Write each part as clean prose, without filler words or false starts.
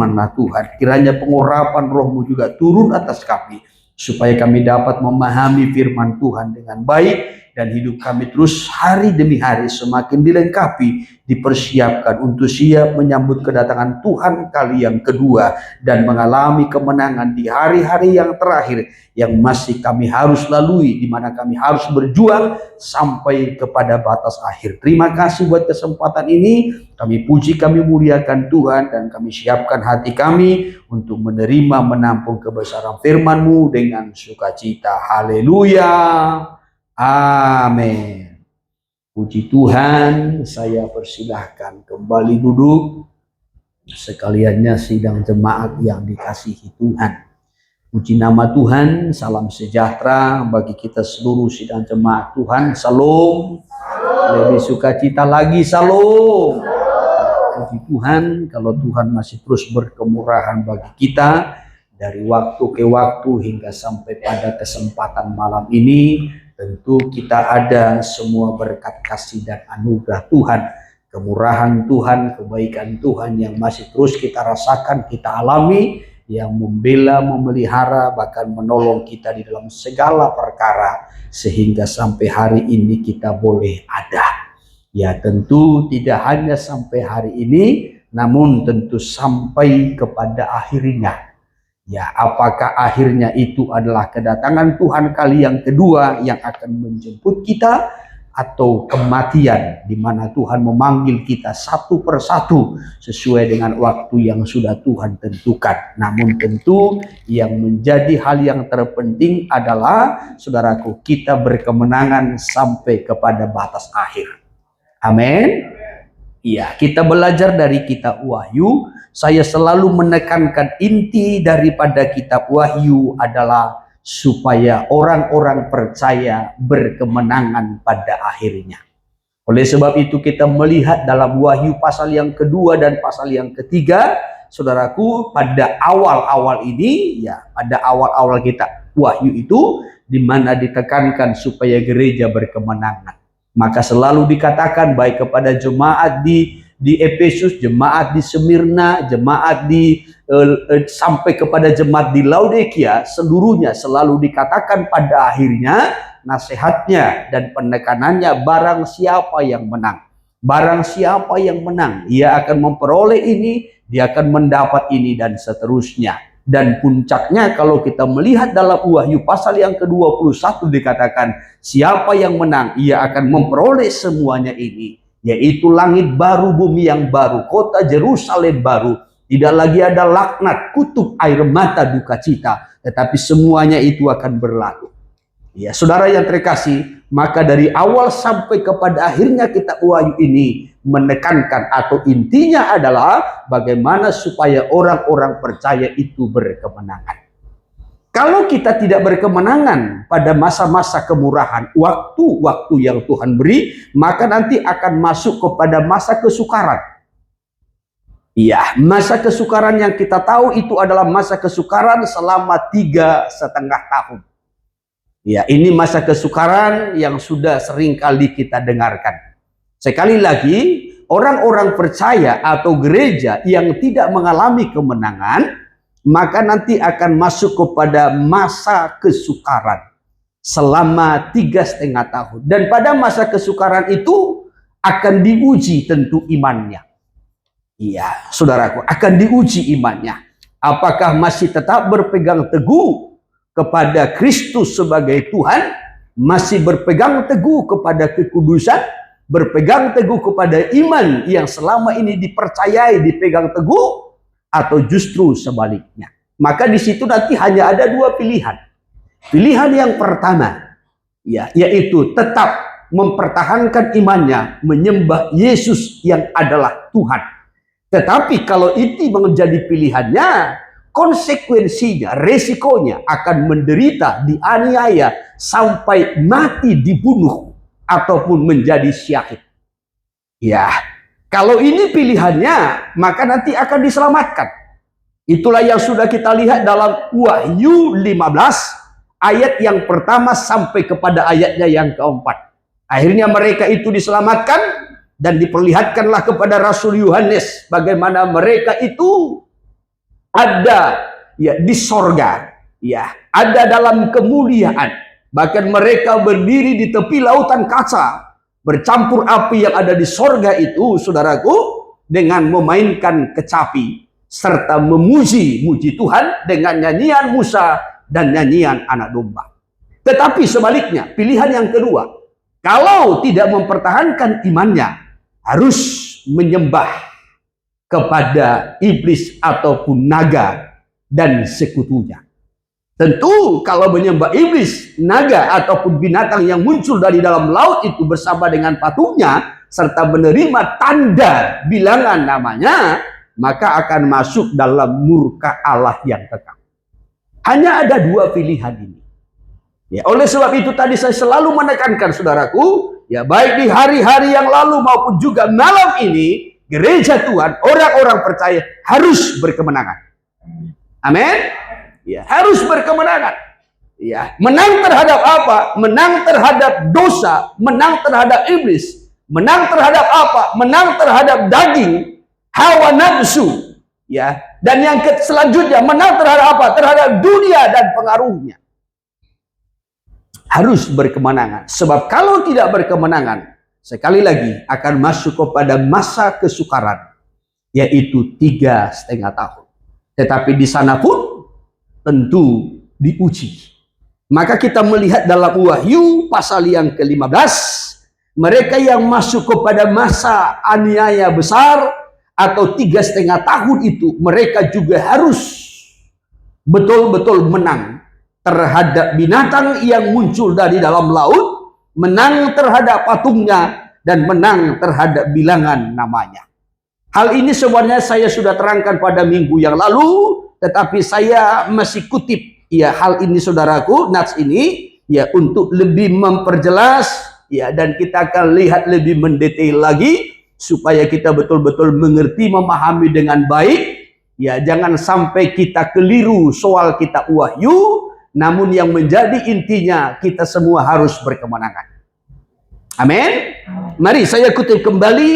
firman-Nya Tuhan. Kiranya pengurapan Roh-Mu juga turun atas kami, supaya kami dapat memahami firman Tuhan dengan baik, dan hidup kami terus hari demi hari semakin dilengkapi, dipersiapkan untuk siap menyambut kedatangan Tuhan kali yang kedua, dan mengalami kemenangan di hari-hari yang terakhir yang masih kami harus lalui, di mana kami harus berjuang sampai kepada batas akhir. Terima kasih buat kesempatan ini. Kami puji, kami muliakan Tuhan, dan kami siapkan hati kami untuk menerima, menampung kebesaran firman-Mu dengan sukacita. Haleluya. Amin. Puji Tuhan, saya persilahkan kembali duduk. Sekaliannya sidang jemaat yang dikasihi Tuhan. Puji nama Tuhan, salam sejahtera bagi kita seluruh sidang jemaat Tuhan. Salam. Lebih sukacita lagi, salam. Puji Tuhan, kalau Tuhan masih terus berkemurahan bagi kita dari waktu ke waktu hingga sampai pada kesempatan malam ini. Tentu kita ada semua berkat kasih dan anugerah Tuhan, kemurahan Tuhan, kebaikan Tuhan yang masih terus kita rasakan, kita alami, yang membela, memelihara, bahkan menolong kita di dalam segala perkara, sehingga sampai hari ini kita boleh ada. Ya, tentu tidak hanya sampai hari ini, namun tentu sampai kepada akhirnya. Ya, apakah akhirnya itu adalah kedatangan Tuhan kali yang kedua yang akan menjemput kita, atau kematian di mana Tuhan memanggil kita satu persatu sesuai dengan waktu yang sudah Tuhan tentukan. Namun tentu yang menjadi hal yang terpenting adalah, saudaraku, kita berkemenangan sampai kepada batas akhir. Amin. Iya, kita belajar dari kitab Wahyu. Saya selalu menekankan inti daripada kitab Wahyu adalah supaya orang-orang percaya berkemenangan pada akhirnya. Oleh sebab itu kita melihat dalam Wahyu pasal yang kedua dan pasal yang ketiga, saudaraku, pada awal-awal ini, ya, pada awal-awal kitab Wahyu itu, di mana ditekankan supaya gereja berkemenangan. Maka selalu dikatakan baik kepada jemaat di Efesus, jemaat di Smyrna, jemaat sampai kepada jemaat di Laodikia, seluruhnya selalu dikatakan pada akhirnya nasihatnya dan penekanannya, barang siapa yang menang. Barang siapa yang menang, ia akan memperoleh ini, dia akan mendapat ini, dan seterusnya. Dan puncaknya kalau kita melihat dalam Wahyu pasal yang ke-21 dikatakan, siapa yang menang, ia akan memperoleh semuanya ini, yaitu langit baru, bumi yang baru, kota Yerusalem baru. Tidak lagi ada laknat, kutuk, air mata, duka cita, tetapi semuanya itu akan berlalu. Ya, saudara yang terkasih, maka dari awal sampai kepada akhirnya kitab Wahyu ini menekankan, atau intinya adalah bagaimana supaya orang-orang percaya itu berkemenangan. Kalau kita tidak berkemenangan pada masa-masa kemurahan, waktu-waktu yang Tuhan beri, maka nanti akan masuk kepada masa kesukaran. Iya, masa kesukaran yang kita tahu itu adalah masa kesukaran selama 3,5 tahun. Ya, ini masa kesukaran yang sudah sering kali kita dengarkan. Sekali lagi, orang-orang percaya atau gereja yang tidak mengalami kemenangan, maka nanti akan masuk kepada masa kesukaran selama 3,5 tahun. Dan pada masa kesukaran itu akan diuji tentu imannya. Iya, saudaraku, akan diuji imannya. Apakah masih tetap berpegang teguh kepada Kristus sebagai Tuhan, masih berpegang teguh kepada kekudusan, berpegang teguh kepada iman yang selama ini dipercayai, dipegang teguh, atau justru sebaliknya. Maka di situ nanti hanya ada 2 pilihan. Pilihan yang pertama, ya, yaitu tetap mempertahankan imannya, menyembah Yesus yang adalah Tuhan. Tetapi kalau itu menjadi pilihannya, konsekuensinya, resikonya akan menderita, dianiaya, sampai mati, dibunuh, ataupun menjadi syahid. Ya, kalau ini pilihannya, maka nanti akan diselamatkan. Itulah yang sudah kita lihat dalam Wahyu 15, ayat yang pertama sampai kepada ayatnya yang keempat. Akhirnya mereka itu diselamatkan, dan diperlihatkanlah kepada Rasul Yohanes bagaimana mereka itu ada ya di sorga, ya ada dalam kemuliaan. Bahkan mereka berdiri di tepi lautan kaca bercampur api yang ada di sorga itu, saudaraku, dengan memainkan kecapi serta memuji Tuhan dengan nyanyian Musa dan nyanyian anak domba. Tetapi sebaliknya, pilihan yang kedua, kalau tidak mempertahankan imannya, harus menyembah kepada iblis ataupun naga dan sekutunya. Tentu kalau menyembah iblis, naga ataupun binatang yang muncul dari dalam laut itu bersama dengan patungnya serta menerima tanda bilangan namanya, maka akan masuk dalam murka Allah yang kekal. Hanya ada dua pilihan ini. Ya, oleh sebab itu tadi saya selalu menekankan, saudaraku, ya baik di hari-hari yang lalu maupun juga malam ini, gereja Tuhan, orang-orang percaya harus berkemenangan. Amin. Ya, harus berkemenangan. Ya, menang terhadap apa? Menang terhadap dosa, menang terhadap iblis, menang terhadap apa? Menang terhadap daging, hawa nafsu. Ya, dan yang selanjutnya menang terhadap apa? Terhadap dunia dan pengaruhnya. Harus berkemenangan. Sebab kalau tidak berkemenangan, sekali lagi akan masuk kepada masa kesukaran, yaitu 3,5 tahun. Tetapi di sana pun tentu diuji. Maka kita melihat dalam Wahyu pasal yang ke-15, mereka yang masuk kepada masa aniaya besar atau 3,5 tahun itu, mereka juga harus betul-betul menang terhadap binatang yang muncul dari dalam laut, menang terhadap patungnya, dan menang terhadap bilangan namanya. Hal ini sebenarnya saya sudah terangkan pada minggu yang lalu, tetapi saya masih kutip ya hal ini, saudaraku, nats ini ya untuk lebih memperjelas ya, dan kita akan lihat lebih mendetail lagi supaya kita betul-betul mengerti, memahami dengan baik ya. Jangan sampai kita keliru soal kita Wahyu, namun yang menjadi intinya kita semua harus berkemenangan. Amin. Mari saya kutip kembali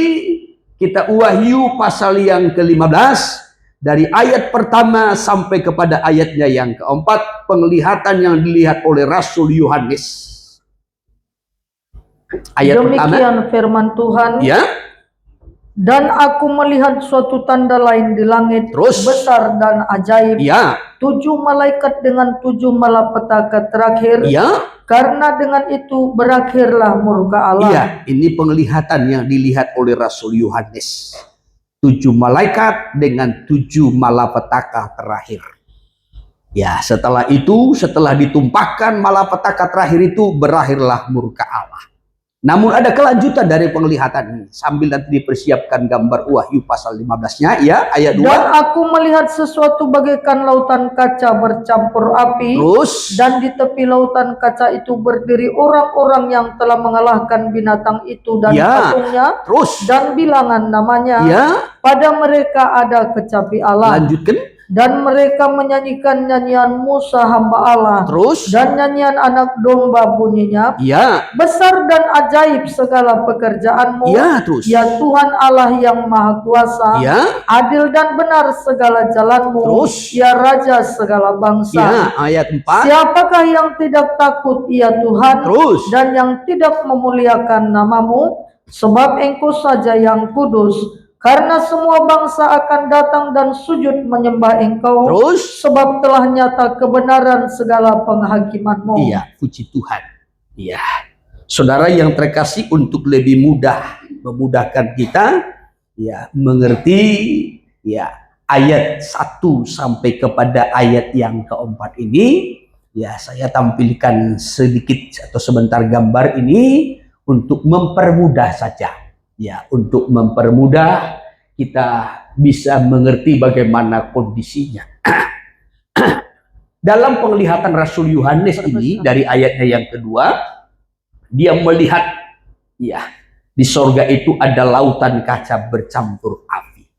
kita Wahyu pasal yang ke-15 dari ayat pertama sampai kepada ayatnya yang keempat, penglihatan yang dilihat oleh Rasul Yohanes. Ayat demikian pertama, firman Tuhan. Ya. Dan aku melihat suatu tanda lain di langit, Terus, besar dan ajaib. Ya. 7 malaikat dengan 7 malapetaka terakhir. Ya. Karena dengan itu berakhirlah murka Allah. Iya, ini penglihatan yang dilihat oleh Rasul Yohanes. 7 malaikat dengan 7 malapetaka terakhir. Ya, setelah itu, setelah ditumpahkan malapetaka terakhir itu, berakhirlah murka Allah. Namun ada kelanjutan dari penglihatan ini. Sambil nanti dipersiapkan gambar Wahyu pasal 15-nya, ya, ayat 2. Dan aku melihat sesuatu bagaikan lautan kaca bercampur api. Terus, dan di tepi lautan kaca itu berdiri orang-orang yang telah mengalahkan binatang itu dan patungnya. Terus, dan bilangan namanya. Ya. Pada mereka ada kecapi Allah. Lanjutkan. Dan mereka menyanyikan nyanyian Musa hamba Allah. Terus, dan nyanyian anak domba bunyinya. Ya. Besar dan ajaib segala pekerjaanmu. Ya, terus. Ya Tuhan Allah yang maha kuasa. Ya. Adil dan benar segala jalanmu. Terus. Ya Raja segala bangsa. Ya, ayat 4. Siapakah yang tidak takut ya Tuhan. Terus. Dan yang tidak memuliakan namamu. Sebab Engkau saja yang kudus. Karena semua bangsa akan datang dan sujud menyembah Engkau. Terus, sebab telah nyata kebenaran segala penghakiman-Mu. Iya, puji Tuhan. Iya. Saudara yang terkasih, untuk lebih mudah memudahkan kita ya mengerti ya ayat 1 sampai kepada ayat yang keempat ini, ya saya tampilkan sedikit atau sebentar gambar ini untuk mempermudah saja. Ya, untuk mempermudah kita bisa mengerti bagaimana kondisinya. Dalam penglihatan Rasul Yohanes ini, dari ayatnya yang kedua, dia melihat ya di sorga itu ada lautan kaca bercampur api.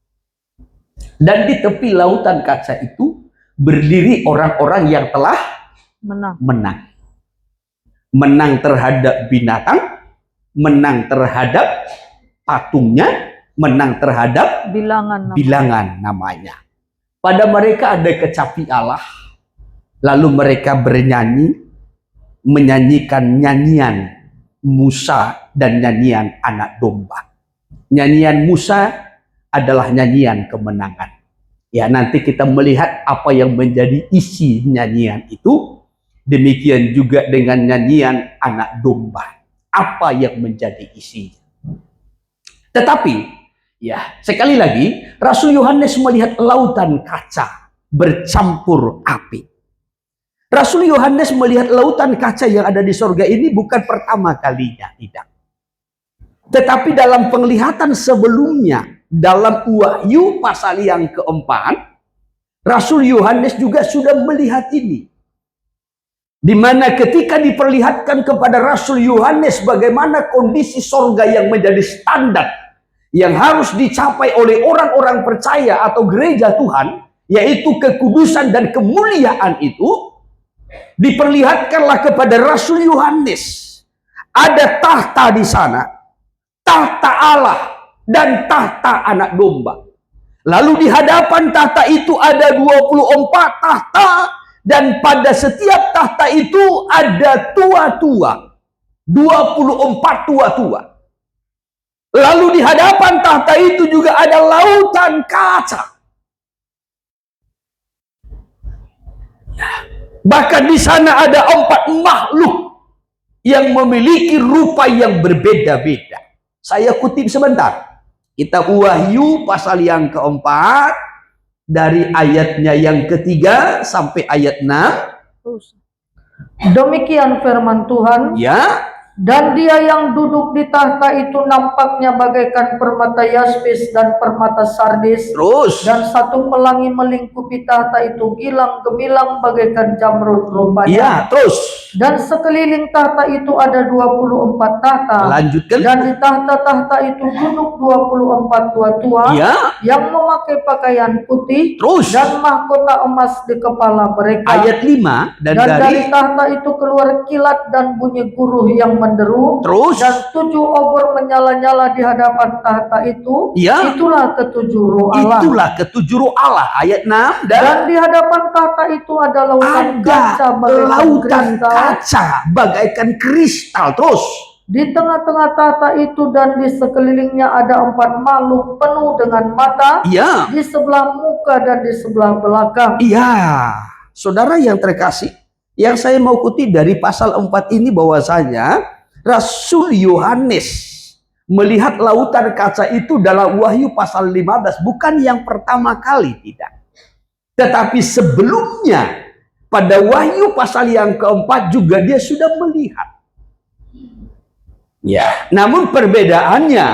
Dan di tepi lautan kaca itu berdiri orang-orang yang telah menang. Menang terhadap binatang, menang terhadap patungnya, menang terhadap bilangan namanya. Pada mereka ada kecapi Allah, lalu mereka bernyanyi, menyanyikan nyanyian Musa dan nyanyian anak domba. Nyanyian Musa adalah nyanyian kemenangan. Ya, nanti kita melihat apa yang menjadi isi nyanyian itu. Demikian juga dengan nyanyian anak domba. Apa yang menjadi isinya. Tetapi, ya, sekali lagi, Rasul Yohanes melihat lautan kaca bercampur api. Rasul Yohanes melihat lautan kaca yang ada di sorga ini bukan pertama kalinya, tidak. Tetapi dalam penglihatan sebelumnya, dalam Wahyu pasal yang keempat, Rasul Yohanes juga sudah melihat ini. Di mana ketika diperlihatkan kepada Rasul Yohanes bagaimana kondisi sorga yang menjadi standar, yang harus dicapai oleh orang-orang percaya atau gereja Tuhan, yaitu kekudusan dan kemuliaan itu, diperlihatkanlah kepada Rasul Yohanes. Ada tahta di sana, tahta Allah dan tahta anak domba. Lalu di hadapan tahta itu ada 24 tahta, dan pada setiap tahta itu ada tua-tua. 24 tua-tua. Lalu di hadapan tahta itu juga ada lautan kaca. Bahkan di sana ada 4 makhluk yang memiliki rupa yang berbeda-beda. Saya kutip sebentar. Kitab Wahyu pasal yang keempat, dari ayatnya yang ketiga sampai ayat 6. Demikian firman Tuhan. Ya. Dan dia yang duduk di tahta itu nampaknya bagaikan permata yaspis dan permata sardis. Terus. Dan satu pelangi melingkupi tahta itu gilang gemilang bagaikan jamrud rupanya. Ya, terus. Dan sekeliling tahta itu ada 24 tahta. Lanjutkan. Dan di tahta-tahta itu duduk 24 tua-tua, Ya. yang memakai pakaian putih. Terus. Dan mahkota emas di kepala mereka. Ayat 5. Dan dari tahta itu keluar kilat dan bunyi guruh yang menderu. Terus. Dan 7 obor menyala-nyala di hadapan tahta itu. Ya. Itulah ketujuh roh Allah. Itulah ketujuh roh Allah. Ayat 6. Dan di hadapan tahta itu ada lautan kaca bagaikan kristal. Terus. Di tengah-tengah tahta itu dan di sekelilingnya ada 4 makhluk penuh dengan mata. Ya. Di sebelah muka dan di sebelah belakang. Iya. Saudara yang terkasih, yang saya mau kutip dari pasal 4 ini bahwasanya Rasul Yohanes melihat lautan kaca itu dalam Wahyu pasal 15 bukan yang pertama kali, tidak. Tetapi sebelumnya pada Wahyu pasal yang keempat juga dia sudah melihat. Ya, namun perbedaannya,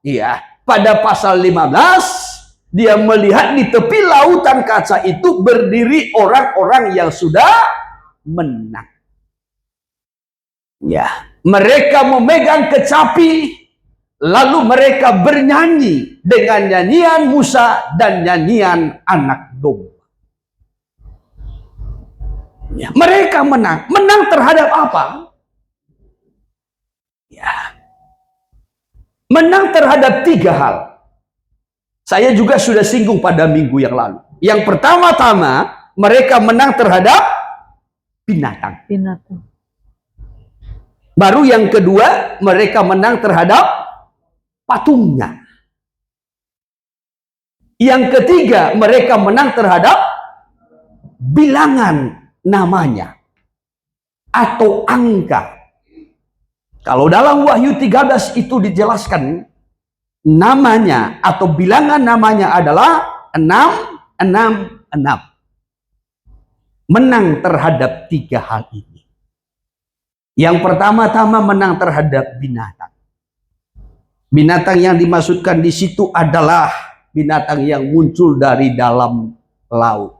ya, pada pasal 15 dia melihat di tepi lautan kaca itu berdiri orang-orang yang sudah menang. Ya, mereka memegang kecapi, lalu mereka bernyanyi dengan nyanyian Musa dan nyanyian anak domba. Ya, mereka menang. Menang terhadap apa? Ya. Menang terhadap 3 hal. Saya juga sudah singgung pada minggu yang lalu. Yang pertama-tama, mereka menang terhadap binatang. Baru yang kedua, mereka menang terhadap patungnya. Yang ketiga, mereka menang terhadap bilangan namanya atau angka. Kalau dalam Wahyu 13 itu dijelaskan namanya atau bilangan namanya adalah 666. Menang terhadap 3 hal ini. Yang pertama-tama menang terhadap binatang. Binatang yang dimaksudkan di situ adalah binatang yang muncul dari dalam laut.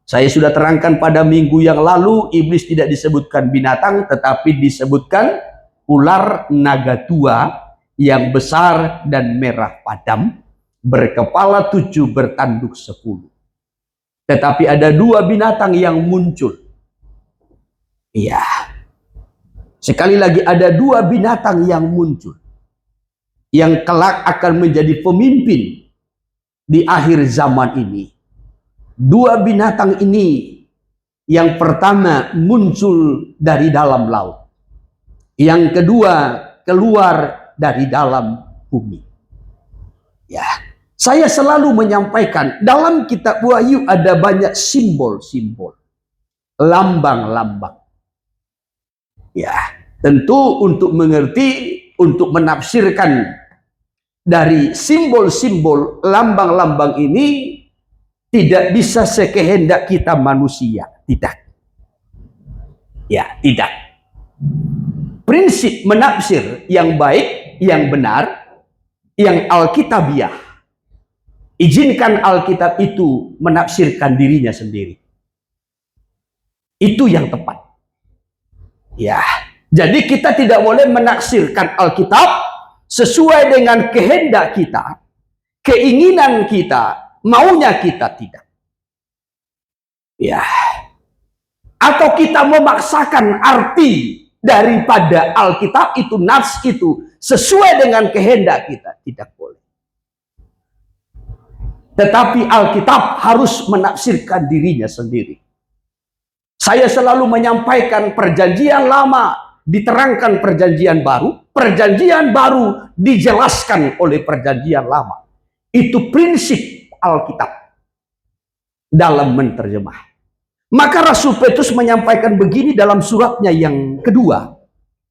Saya sudah terangkan pada minggu yang lalu, iblis tidak disebutkan binatang, tetapi disebutkan ular naga tua yang besar dan merah padam, berkepala 7, bertanduk 10. Tetapi ada 2 binatang yang muncul. Iya. Sekali lagi ada 2 binatang yang muncul. Yang kelak akan menjadi pemimpin di akhir zaman ini. Dua binatang ini, yang pertama muncul dari dalam laut, yang kedua keluar dari dalam bumi. Ya, saya selalu menyampaikan dalam kitab Wahyu ada banyak simbol-simbol, lambang-lambang. Ya, tentu untuk mengerti, untuk menafsirkan dari simbol-simbol lambang-lambang ini tidak bisa sekehendak kita manusia, tidak. Ya, tidak. Prinsip menafsir yang baik, yang benar, yang alkitabiah. Izinkan Alkitab itu menafsirkan dirinya sendiri. Itu yang tepat. Ya, jadi kita tidak boleh menafsirkan Alkitab sesuai dengan kehendak kita, keinginan kita, maunya kita, tidak. Ya. Atau kita memaksakan arti daripada Alkitab itu, nats itu sesuai dengan kehendak kita, tidak boleh. Tetapi Alkitab harus menafsirkan dirinya sendiri. Saya selalu menyampaikan perjanjian lama diterangkan perjanjian baru dijelaskan oleh perjanjian lama. Itu prinsip Alkitab dalam menerjemah. Maka Rasul Petrus menyampaikan begini dalam suratnya yang kedua.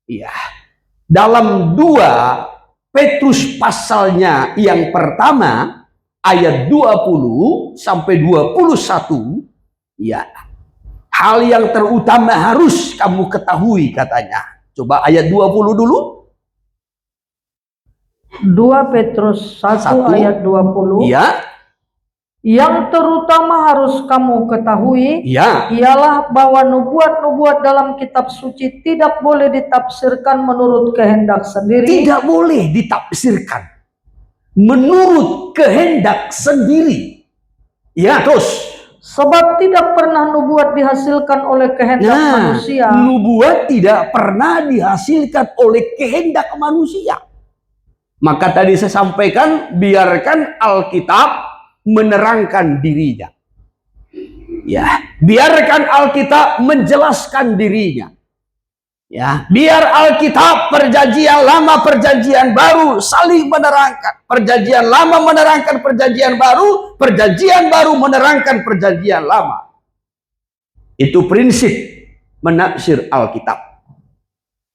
Ya. Dalam 2 Petrus pasalnya yang pertama ayat 20 sampai 21, ya. Hal yang terutama harus kamu ketahui katanya. Coba ayat 20 dulu. 2 Petrus 1 ayat 20. Ya. Yang terutama harus kamu ketahui, Ya. ialah bahwa nubuat-nubuat dalam kitab suci tidak boleh ditafsirkan menurut kehendak sendiri. Tidak boleh ditafsirkan menurut kehendak sendiri. Ya, terus. Sebab tidak pernah nubuat dihasilkan oleh kehendak manusia. Nubuat tidak pernah dihasilkan oleh kehendak manusia. Maka tadi saya sampaikan, biarkan Alkitab menerangkan dirinya. Ya, biarkan Alkitab menjelaskan dirinya. Ya, biar Alkitab, perjanjian lama, perjanjian baru saling menerangkan. Perjanjian lama menerangkan perjanjian baru menerangkan perjanjian lama. Itu prinsip menafsir Alkitab.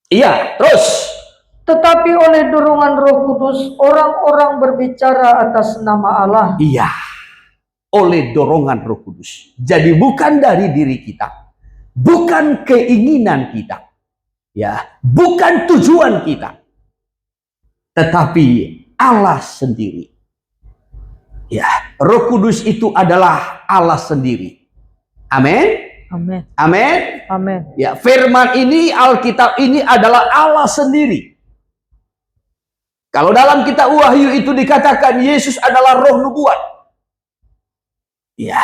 Iya, terus. Tetapi oleh dorongan Roh Kudus, orang-orang berbicara atas nama Allah. Iya, oleh dorongan Roh Kudus. Jadi bukan dari diri kita, bukan keinginan kita. Ya, bukan tujuan kita, tetapi Allah sendiri. Ya, Roh Kudus itu adalah Allah sendiri. Amin. Amin. Amin. Amin. Ya, firman ini, Alkitab ini adalah Allah sendiri. Kalau dalam kitab Wahyu itu dikatakan Yesus adalah roh nubuat. Ya.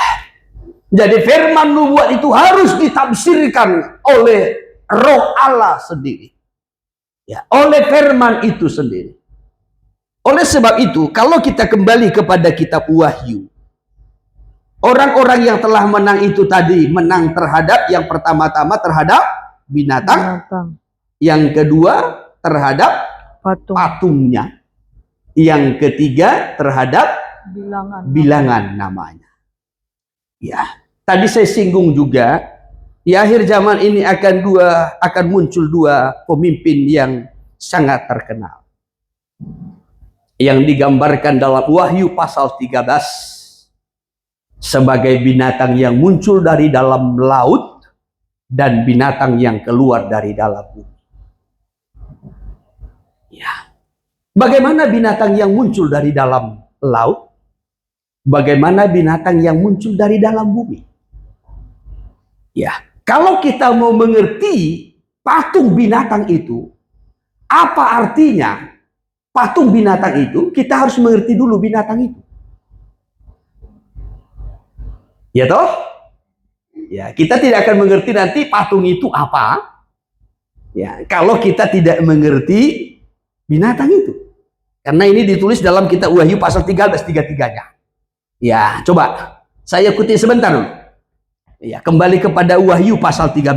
Jadi firman nubuat itu harus ditafsirkan oleh Roh Allah sendiri. Ya, oleh firman itu sendiri. Oleh sebab itu, kalau kita kembali kepada kitab Wahyu, orang-orang yang telah menang itu tadi menang terhadap, yang pertama-tama terhadap binatang. Yang kedua terhadap patungnya. Yang ketiga terhadap bilangan namanya. Ya, tadi saya singgung juga. Di akhir zaman ini akan muncul dua pemimpin yang sangat terkenal. Yang digambarkan dalam Wahyu pasal 13 sebagai binatang yang muncul dari dalam laut dan binatang yang keluar dari dalam bumi. Ya. Bagaimana binatang yang muncul dari dalam laut? Bagaimana binatang yang muncul dari dalam bumi? Ya. Kalau kita mau mengerti patung binatang itu, apa artinya patung binatang itu, kita harus mengerti dulu binatang itu. Ya toh? Ya, kita tidak akan mengerti nanti patung itu apa. Ya, kalau kita tidak mengerti binatang itu. Karena ini ditulis dalam kitab Wahyu pasal 13 tiga-tiganya. Ya, coba Saya kutip sebentar dulu. Ya, kembali kepada Wahyu pasal 13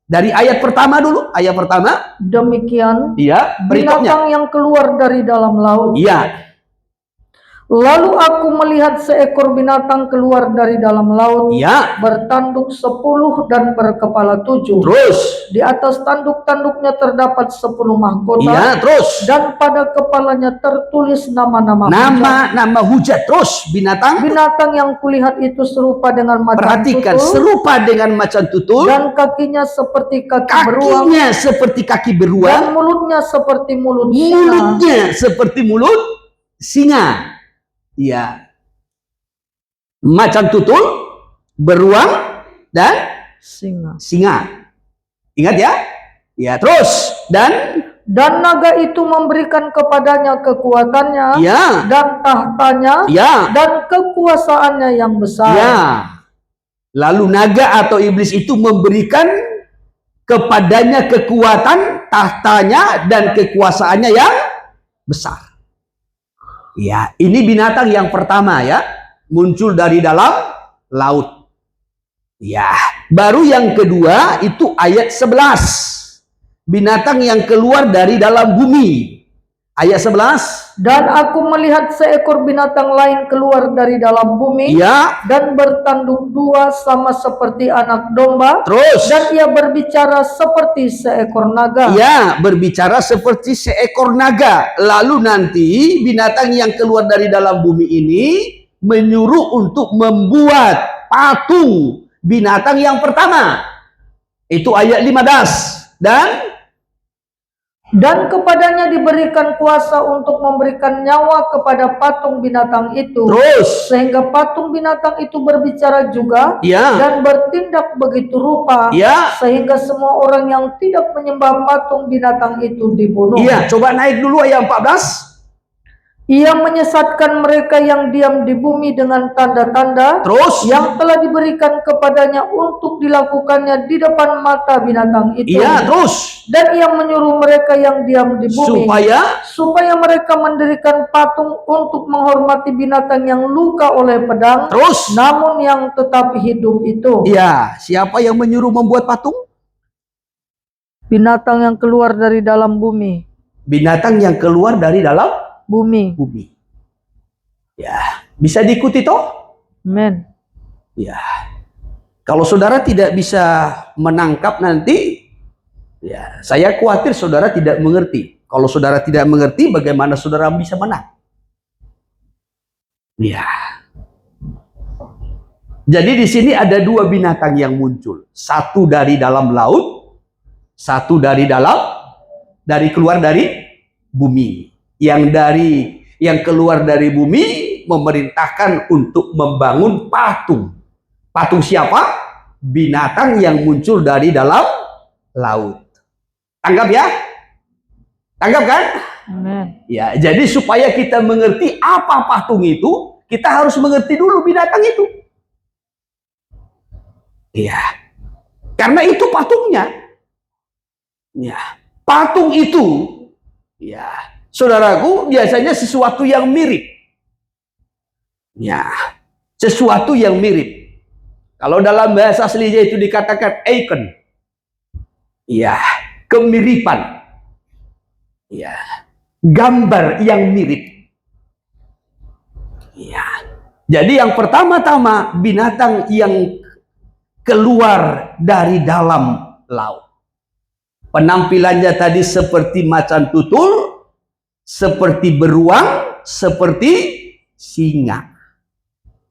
dari ayat pertama dulu, ayat pertama. Demikian Iya, berikutnya. binatang yang keluar dari dalam laut. Iya. Lalu aku melihat seekor binatang keluar dari dalam laut, Iya. bertanduk 10 dan berkepala 7. Terus. Di atas tanduk-tanduknya terdapat 10 mahkota. Iya, terus. Dan pada kepalanya tertulis nama-nama hujat. Nama-nama hujat. Terus binatang. Binatang yang kulihat itu serupa dengan macan Perhatikan, tutul. serupa dengan macan tutul. Dan kakinya seperti kaki beruang. Kakinya seperti kaki Dan beruang. mulutnya seperti mulut singa. Mulutnya seperti mulut singa. Ya, macan tutul, beruang, dan singa. Ingat ya? Ya, terus. Dan naga itu memberikan kepadanya kekuatannya, ya, dan tahtanya, ya, dan kekuasaannya yang besar. Ya. Lalu naga atau iblis itu memberikan kepadanya kekuatan, tahtanya, dan kekuasaannya yang besar. Ya, ini binatang yang pertama ya, muncul dari dalam laut. Ya, baru yang kedua itu ayat 11. Binatang yang keluar dari dalam bumi. Ayat 11. Dan aku melihat seekor binatang lain keluar dari dalam bumi, ya, dan bertanduk 2 sama seperti anak domba. Terus. Dan ia berbicara seperti seekor naga. Ya, berbicara seperti seekor naga. Lalu nanti binatang yang keluar dari dalam bumi ini menyuruh untuk membuat patung binatang yang pertama. Itu ayat 15. Dan kepadanya diberikan kuasa untuk memberikan nyawa kepada patung binatang itu. Terus. Sehingga patung binatang itu berbicara juga. Ya. Dan bertindak begitu rupa. Ya. Sehingga semua orang yang tidak menyembah patung binatang itu dibunuh. Iya, coba naik dulu ayat 14. Ia menyesatkan mereka yang diam di bumi dengan tanda-tanda. Terus. Yang telah diberikan kepadanya untuk dilakukannya di depan mata binatang itu. Iya, terus. Dan ia menyuruh mereka yang diam di bumi supaya mereka mendirikan patung untuk menghormati binatang yang luka oleh pedang, terus, namun yang tetap hidup itu. Iya, siapa yang menyuruh membuat patung? Binatang yang keluar dari dalam bumi. Binatang yang keluar dari dalam bumi. Ya, bisa diikuti toh? Amen. Ya. Kalau saudara tidak bisa menangkap nanti, ya, saya khawatir saudara tidak mengerti. Kalau saudara tidak mengerti, bagaimana saudara bisa menang? Ya. Jadi di sini ada dua binatang yang muncul. Satu dari dalam laut, satu dari keluar dari bumi. Yang keluar dari bumi memerintahkan untuk membangun patung. Patung siapa? Binatang yang muncul dari dalam laut. Tanggap ya? Tanggap kan? Amen. Ya, jadi supaya kita mengerti apa patung itu, kita harus mengerti dulu binatang itu. Ya. Karena itu patungnya. Ya. Patung itu, ya, saudaraku, biasanya sesuatu yang mirip. Ya, sesuatu yang mirip. Kalau dalam bahasa aslinya itu dikatakan icon. Ya, kemiripan. Ya, gambar yang mirip. Ya. Jadi yang pertama-tama binatang yang keluar dari dalam laut. Penampilannya tadi seperti macan tutul, seperti beruang, seperti singa.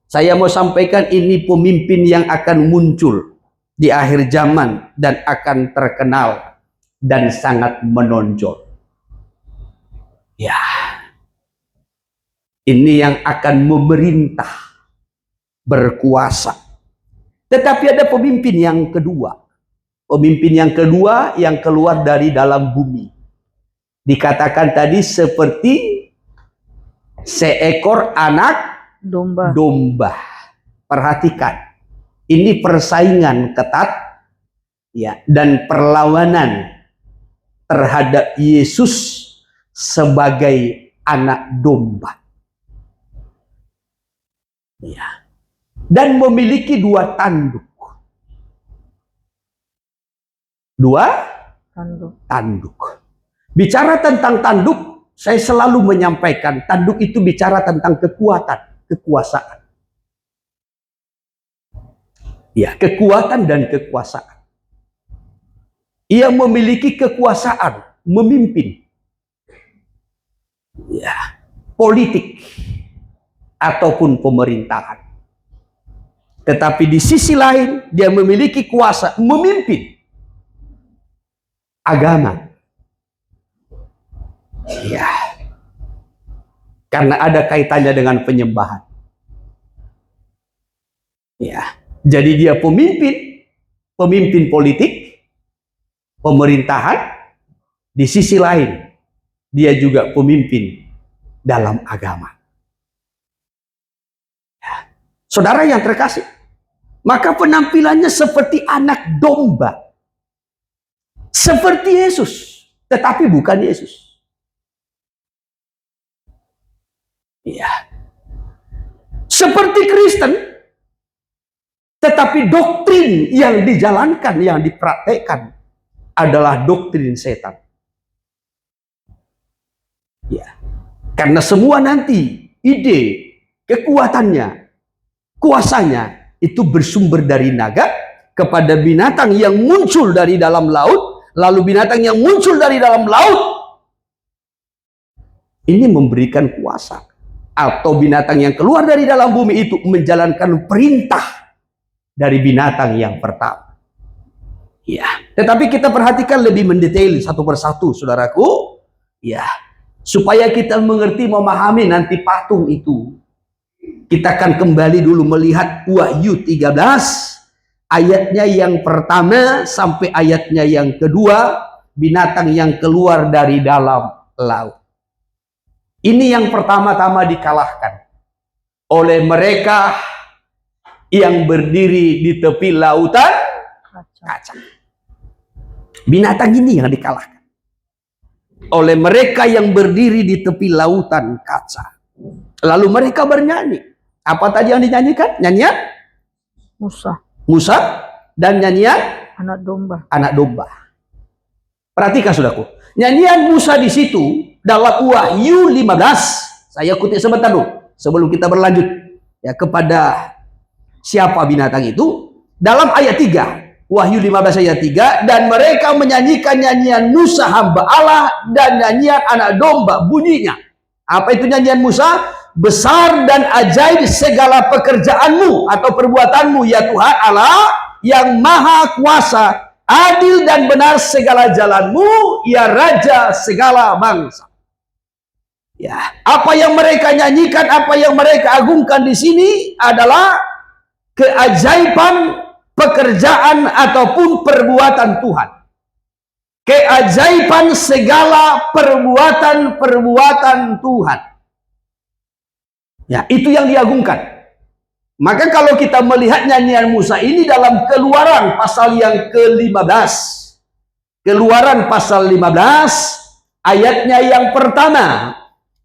Saya mau sampaikan ini pemimpin yang akan muncul di akhir zaman dan akan terkenal dan sangat menonjol. Ya. Ini yang akan memerintah, berkuasa. Tetapi ada pemimpin yang kedua. Pemimpin yang kedua yang keluar dari dalam bumi. Dikatakan tadi seperti seekor anak domba. Perhatikan. Ini persaingan ketat ya, dan perlawanan terhadap Yesus sebagai anak domba. Ya. dan memiliki 2 tanduk. 2 tanduk. Bicara tentang tanduk, saya selalu menyampaikan tanduk itu bicara tentang kekuatan, kekuasaan. Ya, kekuatan dan kekuasaan. Ia memiliki kekuasaan memimpin, ya, politik ataupun pemerintahan. Tetapi di sisi lain dia memiliki kuasa memimpin agama. Ya. Karena ada kaitannya dengan penyembahan. Ya. Jadi dia pemimpin politik, pemerintahan. Di sisi lain dia juga pemimpin dalam agama. Ya. Saudara yang terkasih, maka penampilannya seperti anak domba. Seperti Yesus, tetapi bukan Yesus. Ya. Seperti Kristen, tetapi doktrin yang dijalankan, yang dipraktekkan adalah doktrin setan. Ya. Karena semua nanti ide, kekuatannya, kuasanya itu bersumber dari naga kepada binatang yang muncul dari dalam laut, lalu binatang yang muncul dari dalam laut ini memberikan kuasa, atau binatang yang keluar dari dalam bumi itu menjalankan perintah dari binatang yang pertama. Ya, tetapi kita perhatikan lebih mendetail satu persatu, saudaraku. Ya, supaya kita mengerti, memahami nanti patung itu. Kita akan kembali dulu melihat Wahyu 13 ayatnya yang pertama sampai ayatnya yang kedua, binatang yang keluar dari dalam laut. Ini yang pertama-tama dikalahkan oleh mereka yang berdiri di tepi lautan kaca. Binatang ini yang dikalahkan oleh mereka yang berdiri di tepi lautan kaca. Lalu mereka bernyanyi. Apa tadi yang dinyanyikan? Nyanyian Musa dan nyanyian anak domba. Perhatikan saudaraku, nyanyian Musa di situ dalam Wahyu 15. Saya kutip sebentar dulu sebelum kita berlanjut ya kepada siapa binatang itu. Dalam ayat 3, Wahyu 15 ayat 3, dan mereka menyanyikan nyanyian Musa hamba Allah dan nyanyian anak domba. Bunyinya apa itu nyanyian Musa? Besar dan ajaib segala pekerjaanmu atau perbuatanmu ya Tuhan Allah yang maha kuasa, adil dan benar segala jalanmu ya Raja segala bangsa. Ya, apa yang mereka nyanyikan, apa yang mereka agungkan di sini adalah keajaiban pekerjaan ataupun perbuatan Tuhan. Keajaiban segala perbuatan Tuhan. Ya, itu yang diagungkan. Maka kalau kita melihat nyanyian Musa ini dalam Keluaran pasal yang ke-15. Keluaran pasal 15 ayatnya yang pertama.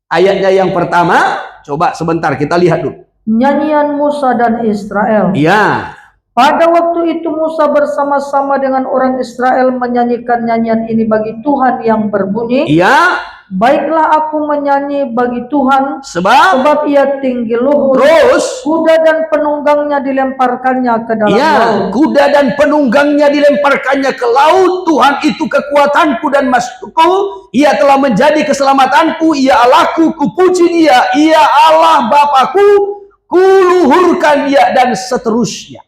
Ayatnya yang pertama, coba sebentar kita lihat dulu. Nyanyian Musa dan Israel. Ya. Pada waktu itu Musa bersama-sama dengan orang Israel menyanyikan nyanyian ini bagi Tuhan yang berbunyi. Ya. Baiklah aku menyanyi bagi Tuhan, sebab ia tinggi luhur. Terus kuda dan penunggangnya dilemparkannya ke dalam laut. Kuda dan penunggangnya dilemparkannya ke laut. Tuhan itu kekuatanku dan masukku. Ia telah menjadi keselamatanku. Ia Allahku, kupuji dia. Ia Allah Bapakku, kuluhurkan dia, dan seterusnya.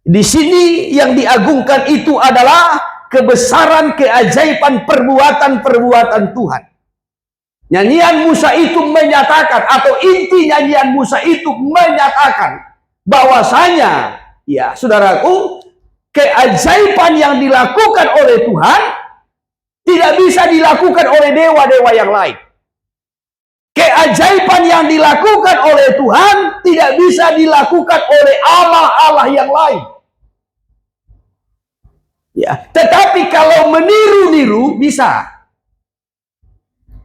Di sini yang diagungkan itu adalah kebesaran, keajaiban, perbuatan Tuhan. Nyanyian Musa itu menyatakan, atau inti nyanyian Musa itu menyatakan bahwasanya, ya saudaraku, keajaiban yang dilakukan oleh Tuhan tidak bisa dilakukan oleh dewa-dewa yang lain. Keajaiban yang dilakukan oleh Tuhan tidak bisa dilakukan oleh Allah-Allah yang lain. Ya, tetapi kalau meniru-niru bisa.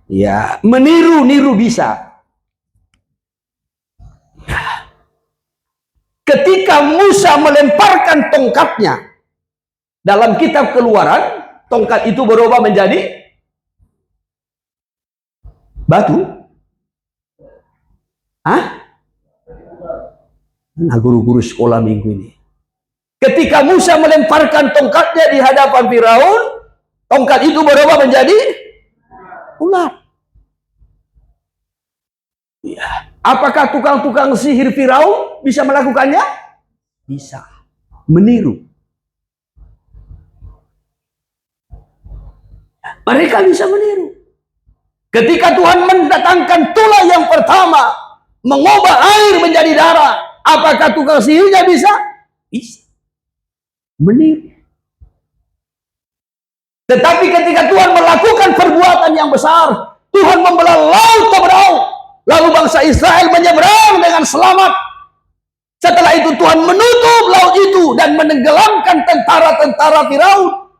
Ya, meniru-niru bisa. ketika Musa melemparkan tongkatnya dalam kitab Keluaran, tongkat itu berubah menjadi batu. Nah, guru-guru sekolah minggu ini. Ketika Musa melemparkan tongkatnya di hadapan Firaun, tongkat itu berubah menjadi ular. Ya. Apakah tukang-tukang sihir Firaun bisa melakukannya? Bisa. Meniru. Mereka bisa meniru. Ketika Tuhan mendatangkan tulah yang pertama, mengubah air menjadi darah, apakah tukang sihirnya bisa? Bisa. Meniru. Tetapi ketika Tuhan melakukan perbuatan yang besar, Tuhan membelah laut seberang. Lalu bangsa Israel menyeberang dengan selamat. Setelah itu Tuhan menutup laut itu dan menenggelamkan tentara-tentara Firaun.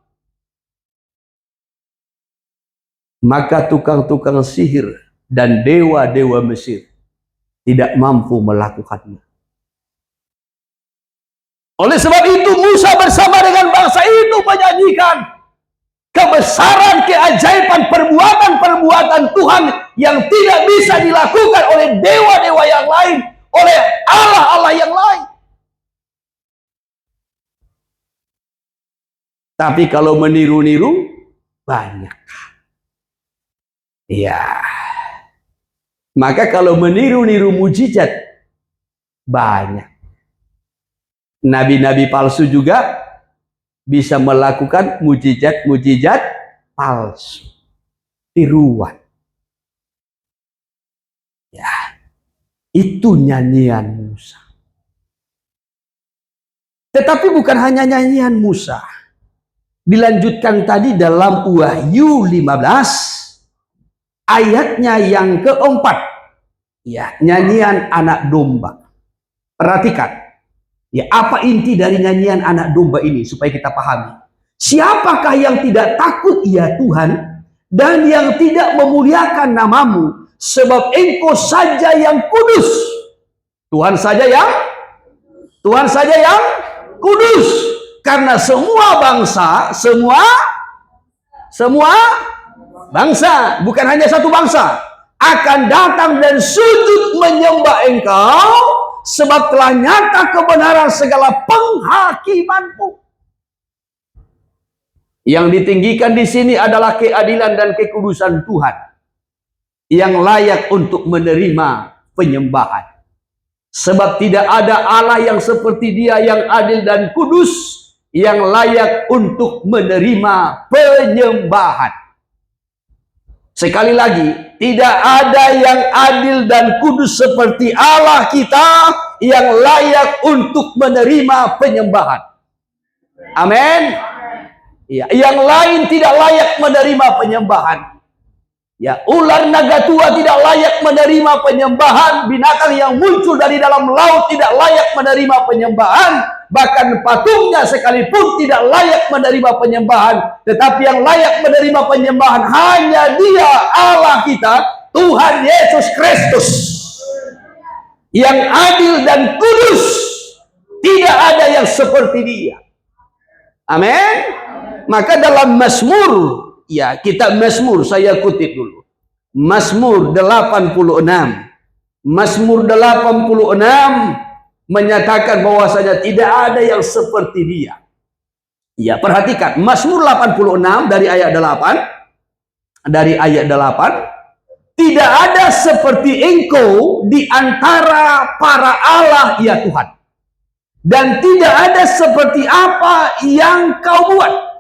Maka tukang-tukang sihir dan dewa-dewa Mesir tidak mampu melakukannya. Oleh sebab itu Musa bersama dengan bangsa itu menyanyikan kebesaran, keajaiban, perbuatan-perbuatan Tuhan yang tidak bisa dilakukan oleh dewa-dewa yang lain, oleh Allah-Allah yang lain. Tapi kalau meniru-niru, banyak. Ya. Maka kalau meniru-niru mujizat, banyak. Nabi-nabi palsu juga bisa melakukan mujizat-mujizat palsu, tiruan. Ya, itu nyanyian Musa. Tetapi bukan hanya nyanyian Musa. Dilanjutkan tadi dalam Wahyu 15 ayatnya yang keempat. Ya, nyanyian anak domba. Perhatikan. Ya, apa inti dari nyanyian anak domba ini supaya kita pahami? Siapakah yang tidak takut ya Tuhan dan yang tidak memuliakan namamu, sebab Engkau saja yang kudus. Tuhan saja yang kudus. Karena semua bangsa, semua bangsa, bukan hanya satu bangsa, akan datang dan sujud menyembah Engkau, sebab telah nyata kebenaran segala penghakimanmu. Yang ditinggikan di sini adalah keadilan dan kekudusan Tuhan yang layak untuk menerima penyembahan. Sebab tidak ada Allah yang seperti Dia yang adil dan kudus, yang layak untuk menerima penyembahan. Sekali lagi, tidak ada yang adil dan kudus seperti Allah kita yang layak untuk menerima penyembahan. Amin. Ya, yang lain tidak layak menerima penyembahan. Ya, ular naga tua tidak layak menerima penyembahan, binatang yang muncul dari dalam laut tidak layak menerima penyembahan, bahkan patungnya sekalipun tidak layak menerima penyembahan. Tetapi yang layak menerima penyembahan hanya Dia, Allah kita, Tuhan Yesus Kristus, yang adil dan kudus. Tidak ada yang seperti Dia. Amin. Maka dalam Mazmur, ya, kitab Mazmur, saya kutip dulu. Mazmur 86. Mazmur 86 menyatakan bahwasanya tidak ada yang seperti Dia. Ya, perhatikan Mazmur 86 dari ayat 8. Dari ayat 8, tidak ada seperti Engkau di antara para Allah ya Tuhan. Dan tidak ada seperti apa yang Kau buat.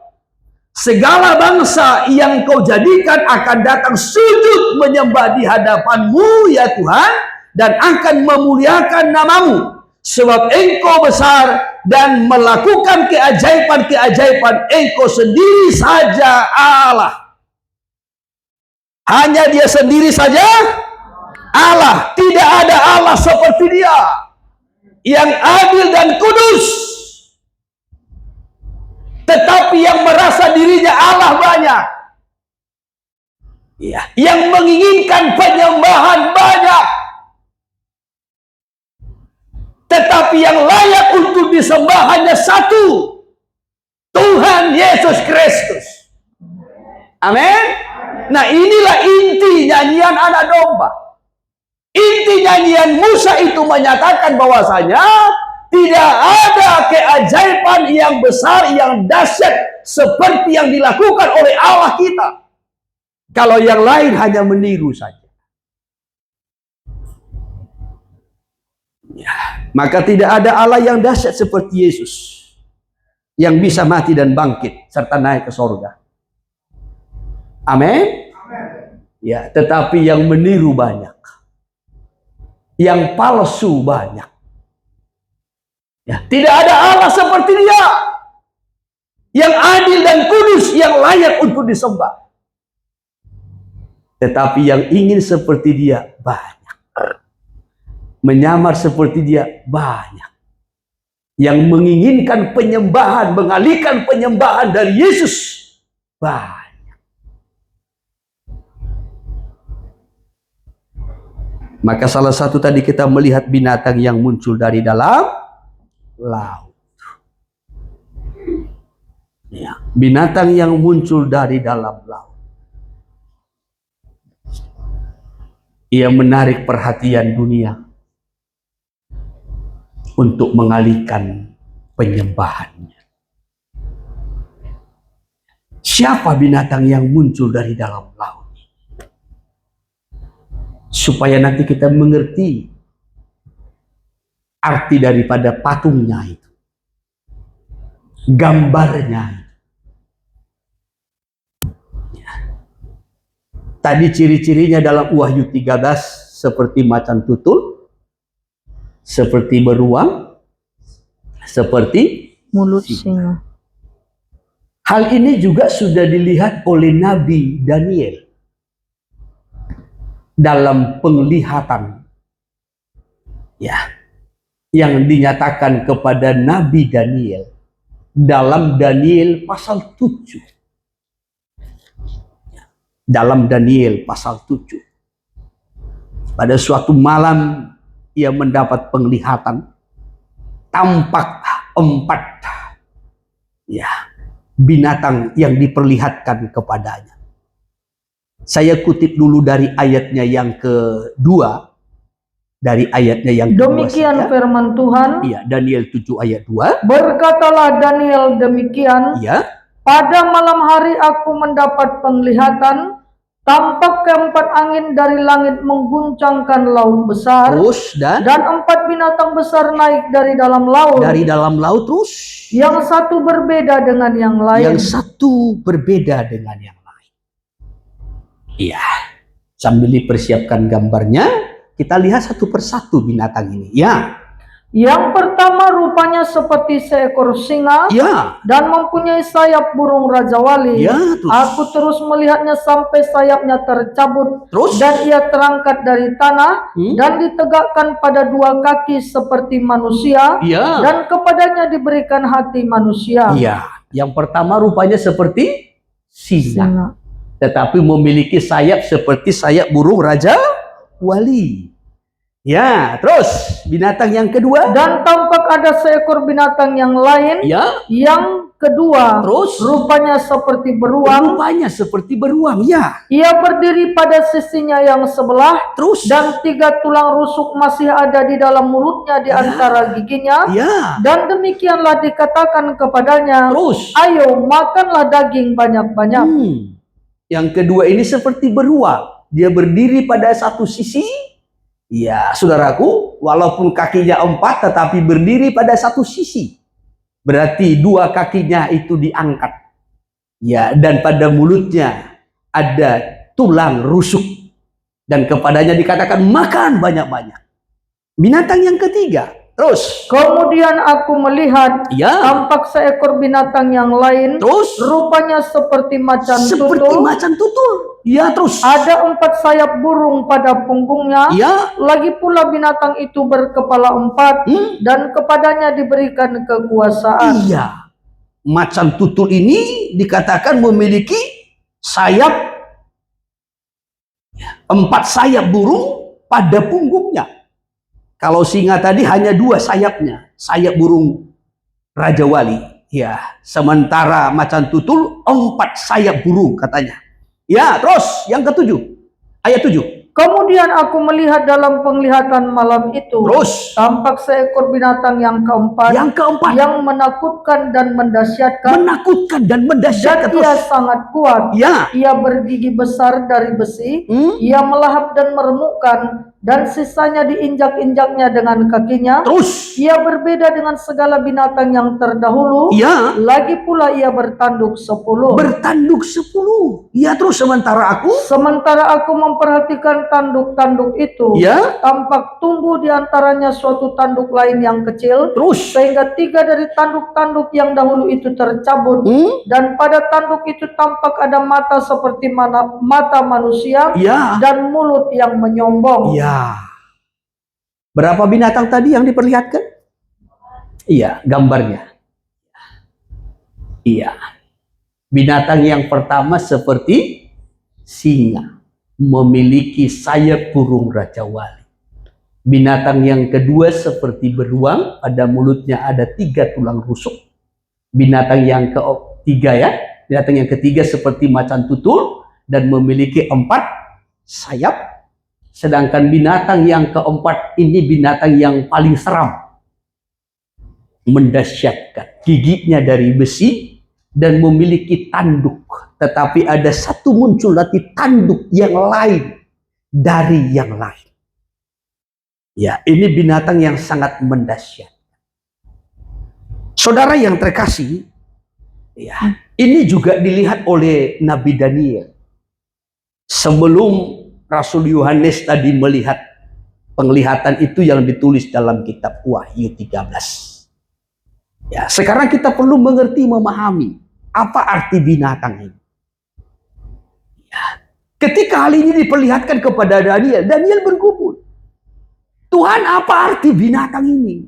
Segala bangsa yang Kau jadikan akan datang sujud menyembah di hadapan-Mu ya Tuhan, dan akan memuliakan nama-Mu, sebab Engkau besar dan melakukan keajaiban-keajaiban. Engkau sendiri saja Allah. Hanya Dia sendiri saja Allah. Tidak ada Allah seperti Dia yang adil dan kudus. Tetapi yang merasa dirinya Allah banyak, ya, yang menginginkan penyembahan banyak. Tetapi Tetapi yang layak untuk disembah hanya satu, Tuhan Yesus Kristus. Amin. Nah, inilah inti nyanyian anak domba. Inti nyanyian Musa itu menyatakan bahwasanya tidak ada keajaiban yang besar, yang dahsyat seperti yang dilakukan oleh Allah kita. Kalau yang lain hanya meniru saja. Ya, maka tidak ada Allah yang dahsyat seperti Yesus, yang bisa mati dan bangkit serta naik ke sorga. Amin. Ya, tetapi yang meniru banyak, yang palsu banyak. Ya, tidak ada Allah seperti Dia, yang adil dan kudus, yang layak untuk disembah. Tetapi yang ingin seperti Dia banyak, menyamar seperti Dia banyak, yang menginginkan penyembahan, mengalihkan penyembahan dari Yesus banyak. Maka salah satu tadi kita melihat binatang yang muncul dari dalam laut. Ya, binatang yang muncul dari dalam laut. Ia menarik perhatian dunia untuk mengalihkan penyembahannya. Siapa binatang yang muncul dari dalam laut? Supaya nanti kita mengerti arti daripada patungnya itu, gambarnya. Ya. Tadi ciri-cirinya dalam Wahyu 13 seperti macan tutul, seperti beruang, seperti mulut singa. Hal ini juga sudah dilihat oleh Nabi Daniel dalam penglihatan, ya, yang dinyatakan kepada Nabi Daniel dalam Daniel pasal 7. Dalam Daniel pasal 7. Pada suatu malam ia mendapat penglihatan, tampak 4 binatang yang diperlihatkan kepadanya. Saya kutip dulu dari ayatnya yang kedua. Dari ayatnya yang kedua. Demikian saja. firman Tuhan. Iya, Daniel 7 ayat 2. Berkatalah Daniel demikian. Iya. Pada malam hari aku mendapat penglihatan. Tampak keempat angin dari langit mengguncangkan laut besar. Terus dan 4 binatang besar naik dari dalam laut. Dari dalam laut terus. Yang satu berbeda dengan yang lain. Yang satu berbeda dengan yang lain. Iya. Sambil dipersiapkan gambarnya, kita lihat satu persatu binatang ini. Ya. Yang pertama rupanya seperti seekor singa. Ya. Dan mempunyai sayap burung Raja Wali. Ya, terus. Aku terus melihatnya sampai sayapnya tercabut. Terus. Dan ia terangkat dari tanah. Dan ditegakkan pada 2 kaki seperti manusia. Ya. Dan kepadanya diberikan hati manusia. Iya. Yang pertama rupanya seperti singa. Tetapi memiliki sayap seperti sayap burung Raja Wali. Ya, terus binatang yang kedua. Dan tampak ada seekor binatang yang lain. Ya. Yang kedua. Terus. Rupanya seperti beruang. Rupanya seperti beruang. Ya. Ia berdiri pada sisinya yang sebelah. Terus. Dan 3 tulang rusuk masih ada di dalam mulutnya di antara giginya. Ya. Dan demikianlah dikatakan kepadanya. Terus. Ayo makanlah daging banyak-banyak. Yang kedua ini seperti beruang. Dia berdiri pada satu sisi. Ya, saudaraku, walaupun kakinya 4 tetapi berdiri pada satu sisi. Berarti 2 kakinya itu diangkat. Ya, dan pada mulutnya ada tulang rusuk. Dan kepadanya dikatakan makan banyak-banyak. Binatang yang ketiga. Terus. Kemudian aku melihat. Ya. Tampak seekor binatang yang lain. Terus. Rupanya seperti macan tutul. Seperti macan tutul. Ya, terus. Ada 4 sayap burung pada punggungnya. Ya. Lagi pula binatang itu berkepala 4. Dan kepadanya diberikan kekuasaan. Iya. Macan tutul ini dikatakan memiliki sayap. 4 sayap burung pada punggungnya. Kalau singa tadi hanya 2 sayapnya, sayap burung Raja Wali. Ya, sementara macan tutul 4 sayap burung katanya. Ya, terus yang ke-7, ayat 7. Kemudian aku melihat dalam penglihatan malam itu, Terus tampak seekor binatang yang keempat, yang menakutkan dan mendahsyatkan, dan ia sangat kuat. Ya. Ia bergigi besar dari besi, ia melahap dan meremukkan, dan sisanya diinjak-injaknya dengan kakinya. Terus ia berbeda dengan segala binatang yang terdahulu. Ya. Lagi pula ia bertanduk 10. Ya, terus sementara aku memperhatikan tanduk-tanduk itu, Ya. tampak tumbuh di antaranya suatu tanduk lain yang kecil, Terus sehingga 3 dari tanduk-tanduk yang dahulu itu tercabut, dan pada tanduk itu tampak ada mata seperti mata manusia, Ya. dan mulut yang menyombong. Ya. Berapa binatang tadi yang diperlihatkan? Iya, gambarnya. Iya. Binatang yang pertama seperti singa, memiliki sayap burung Raja Wali. Binatang yang kedua seperti beruang, pada mulutnya ada 3 tulang rusuk. Binatang yang binatang yang ketiga seperti macan tutul dan memiliki 4 sayap. Sedangkan binatang yang keempat ini binatang yang paling seram, mendahsyatkan, giginya dari besi dan memiliki tanduk, tetapi ada satu muncul nanti tanduk yang lain dari yang lain. Ya, ini binatang yang sangat mendahsyatkan. Saudara yang terkasih, ya, ini juga dilihat oleh Nabi Daniel. Sebelum Rasul Yohanes tadi melihat penglihatan itu yang ditulis dalam kitab Wahyu 13. Ya, sekarang kita perlu mengerti, memahami apa arti binatang ini. Ya, ketika hal ini diperlihatkan kepada Daniel, Daniel bergumul. Tuhan, apa arti binatang ini?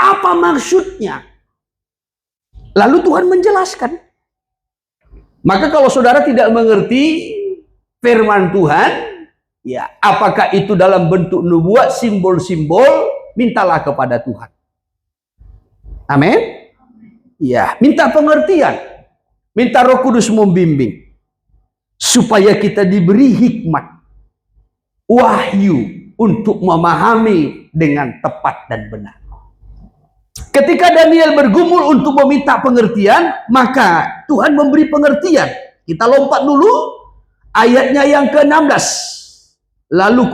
Apa maksudnya? Lalu Tuhan menjelaskan. Maka kalau saudara tidak mengerti firman Tuhan, ya, apakah itu dalam bentuk nubuat, simbol-simbol, mintalah kepada Tuhan. Amin. Ya, minta pengertian, minta Roh Kudus membimbing supaya kita diberi hikmat, wahyu untuk memahami dengan tepat dan benar. Ketika Daniel bergumul untuk meminta pengertian, maka Tuhan memberi pengertian. Kita lompat dulu ayatnya yang ke-16. Lalu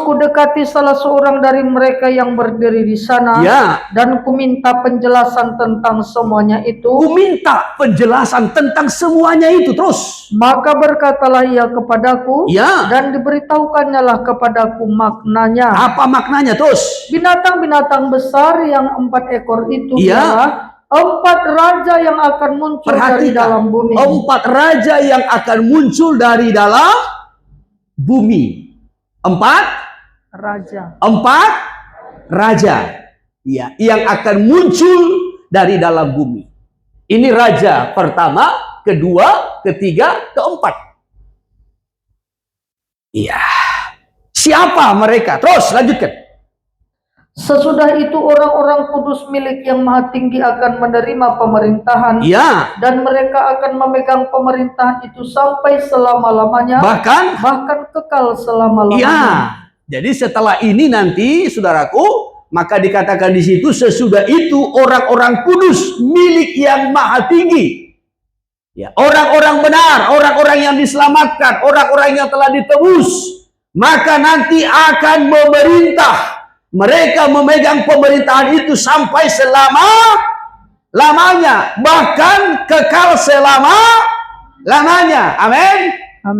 kudekati salah seorang dari mereka yang berdiri di sana, ya, dan kuminta penjelasan tentang semuanya itu. Terus maka berkatalah ia kepadaku, ya, dan diberitahukannya lah kepadaku maknanya. Apa maknanya? Terus binatang-binatang besar yang 4 ekor itu ialah 4 raja yang akan muncul dari dalam bumi. 4 raja yang akan muncul dari dalam bumi. 4 raja ya, yang akan muncul dari dalam bumi. Ini raja pertama, kedua, ketiga, keempat. Iya. Siapa mereka? Terus lanjutkan. Sesudah itu orang-orang kudus milik yang maha tinggi akan menerima pemerintahan, ya, dan mereka akan memegang pemerintahan itu sampai selama-lamanya, bahkan kekal selama-lamanya. Ya, jadi setelah ini nanti, saudaraku, maka dikatakan di situ, sesudah itu orang-orang kudus milik yang maha tinggi, ya, orang-orang benar, orang-orang yang diselamatkan, orang-orang yang telah ditebus, maka nanti akan memerintah. Mereka memegang pemerintahan itu sampai selama-lamanya, bahkan kekal selama-lamanya. Amin.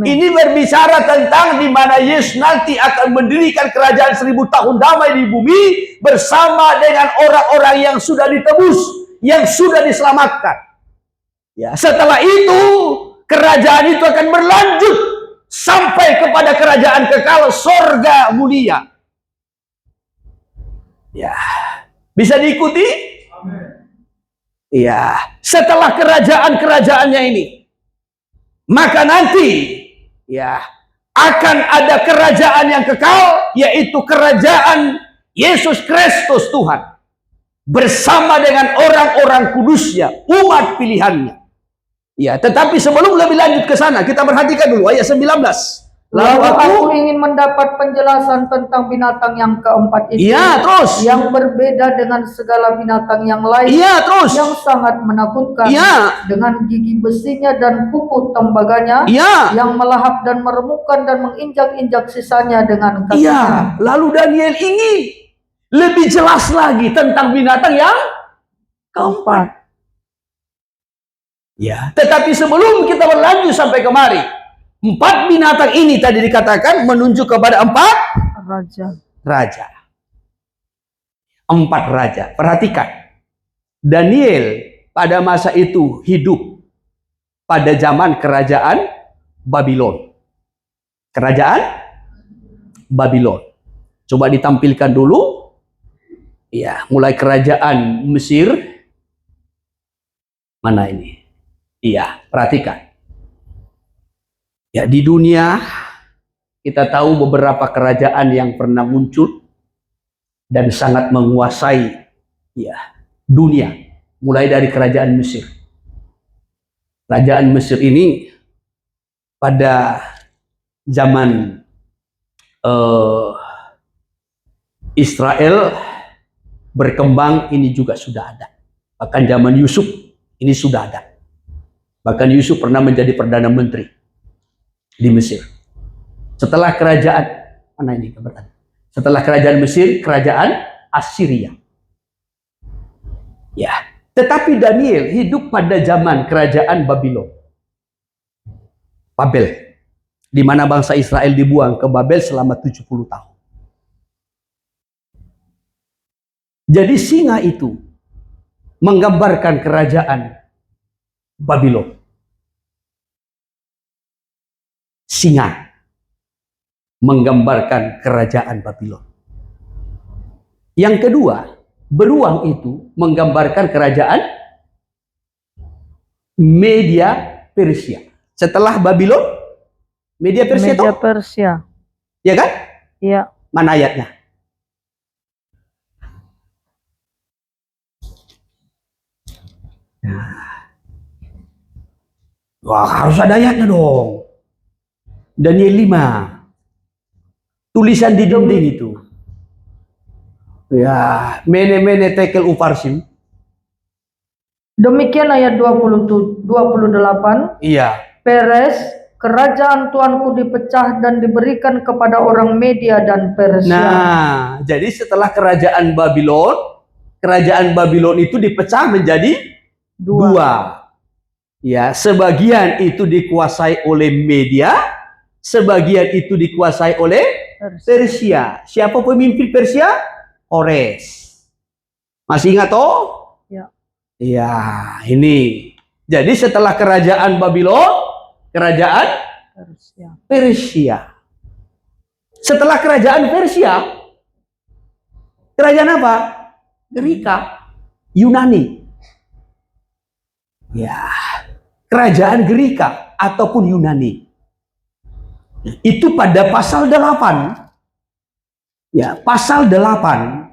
Ini berbicara tentang di mana Yesus nanti akan mendirikan kerajaan 1000 tahun damai di bumi bersama dengan orang-orang yang sudah ditebus, yang sudah diselamatkan. Ya, setelah itu kerajaan itu akan berlanjut sampai kepada kerajaan kekal sorga mulia. Ya, bisa diikuti? Iya, setelah kerajaan-kerajaannya ini, maka nanti ya akan ada kerajaan yang kekal, yaitu kerajaan Yesus Kristus Tuhan bersama dengan orang-orang kudusnya, umat pilihannya. Ya, tetapi sebelum lebih lanjut ke sana, kita perhatikan dulu ayat 19. Lalu aku ingin mendapat penjelasan tentang binatang yang keempat itu, iya, terus, yang berbeda dengan segala binatang yang lain, iya, terus, yang sangat menakutkan, iya, dengan gigi besinya dan kuku tembaganya, iya, yang melahap dan meremukkan dan menginjak-injak sisanya dengan kakinya. iya. Lalu Daniel ingin lebih jelas lagi tentang binatang yang keempat. Ya, tetapi sebelum kita berlanjut sampai kemari, 4 binatang ini tadi dikatakan menunjuk kepada 4 raja. 4 raja. Perhatikan, Daniel pada masa itu hidup pada zaman kerajaan Babylon. Kerajaan Babylon. Coba ditampilkan dulu. Ya, mulai kerajaan Mesir. Mana ini? Iya, perhatikan. Ya, di dunia kita tahu beberapa kerajaan yang pernah muncul dan sangat menguasai ya dunia, mulai dari kerajaan Mesir. Kerajaan Mesir ini pada zaman Israel berkembang ini juga sudah ada. Bahkan zaman Yusuf ini sudah ada. Bahkan Yusuf pernah menjadi perdana menteri di Mesir. Setelah kerajaan, mana ini kebetulan? Setelah kerajaan Mesir, kerajaan Assyria. Ya, tetapi Daniel hidup pada zaman kerajaan Babylon. Babel, di mana bangsa Israel dibuang ke Babel selama 70 tahun. Jadi singa itu menggambarkan kerajaan Babylon. Singa menggambarkan kerajaan Babylon. Yang kedua, beruang itu menggambarkan kerajaan Media Persia. Setelah Babylon, Media Persia. Media Persia. Ya kan? Iya. Mana ayatnya? Wah, harus ada ayatnya dong. Daniel 5. Tulisan di dinding itu. Ya, mene tekel uparsim. Demikian ayat 28. Iya. Peres, kerajaan Tuanku dipecah dan diberikan kepada orang Media dan Persia. Nah, jadi setelah kerajaan Babylon itu dipecah menjadi dua. Ya, sebagian itu dikuasai oleh Media, sebagian itu dikuasai oleh Persia. Siapa pemimpin Persia? Kores. Masih ingat toh? Ya. Ya, ini. Jadi setelah kerajaan Babylon, kerajaan Persia. Setelah kerajaan Persia, kerajaan apa? Gerika, Yunani. Ya, kerajaan Gerika ataupun Yunani. Itu pada pasal 8. Ya, pasal 8.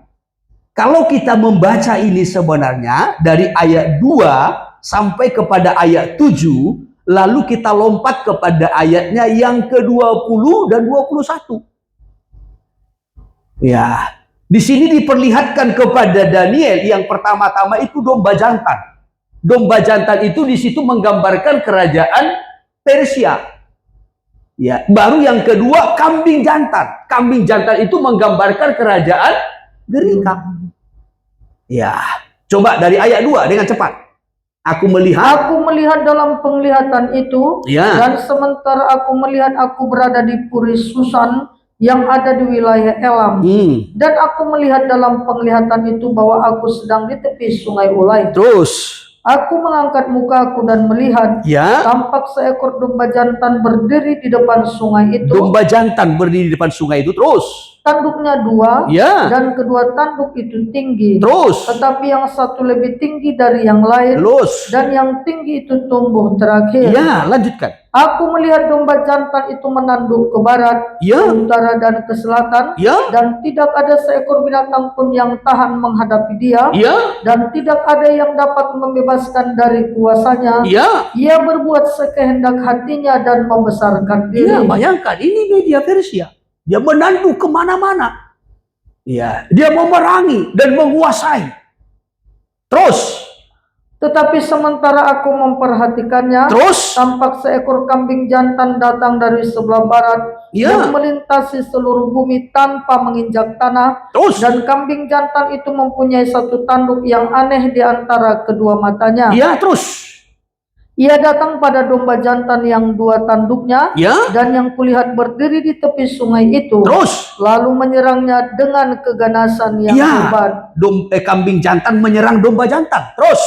Kalau kita membaca ini sebenarnya dari ayat 2 sampai kepada ayat 7, lalu kita lompat kepada ayatnya yang ke-20 dan 21. Ya, di sini diperlihatkan kepada Daniel yang pertama-tama itu domba jantan. Domba jantan itu di situ menggambarkan kerajaan Persia. Ya, baru yang kedua kambing jantan. Kambing jantan itu menggambarkan kerajaan Gerika. Ya, coba dari ayat 2 dengan cepat. Aku melihat dalam penglihatan itu, ya. Dan sementara aku melihat, aku berada di Puri Susan yang ada di wilayah Elam. Dan aku melihat dalam penglihatan itu bahwa aku sedang di tepi sungai Ulai. Terus aku mengangkat mukaku dan melihat, ya, tampak seekor domba jantan berdiri di depan sungai itu. Domba jantan berdiri di depan sungai itu. Terus tanduknya dua, Ya. dan kedua tanduk itu tinggi. Terus. Tetapi yang satu lebih tinggi dari yang lain, Terus. dan yang tinggi itu tumbuh terakhir. Ya, lanjutkan. Aku melihat domba jantan itu menanduk ke barat, Ya. ke utara, dan ke selatan, Ya. dan tidak ada seekor binatang pun yang tahan menghadapi dia, Ya. dan tidak ada yang dapat membebaskan dari kuasanya. Ya. Ia berbuat sekehendak hatinya dan membesarkan diri. Ya, bayangkan ini media Persia. Dia menanduk kemana-mana. Ya, dia memerangi dan menguasai. Terus. Tetapi sementara aku memperhatikannya, Terus. tampak seekor kambing jantan datang dari sebelah barat, Ya. yang melintasi seluruh bumi tanpa menginjak tanah. Terus. Dan kambing jantan itu mempunyai satu tanduk yang aneh di antara kedua matanya. Ya, terus. Ia datang pada domba jantan yang dua tanduknya, Ya. dan yang kulihat berdiri di tepi sungai itu. Terus. Lalu menyerangnya dengan keganasan yang Ya. hebat. Kambing jantan menyerang domba jantan. Terus.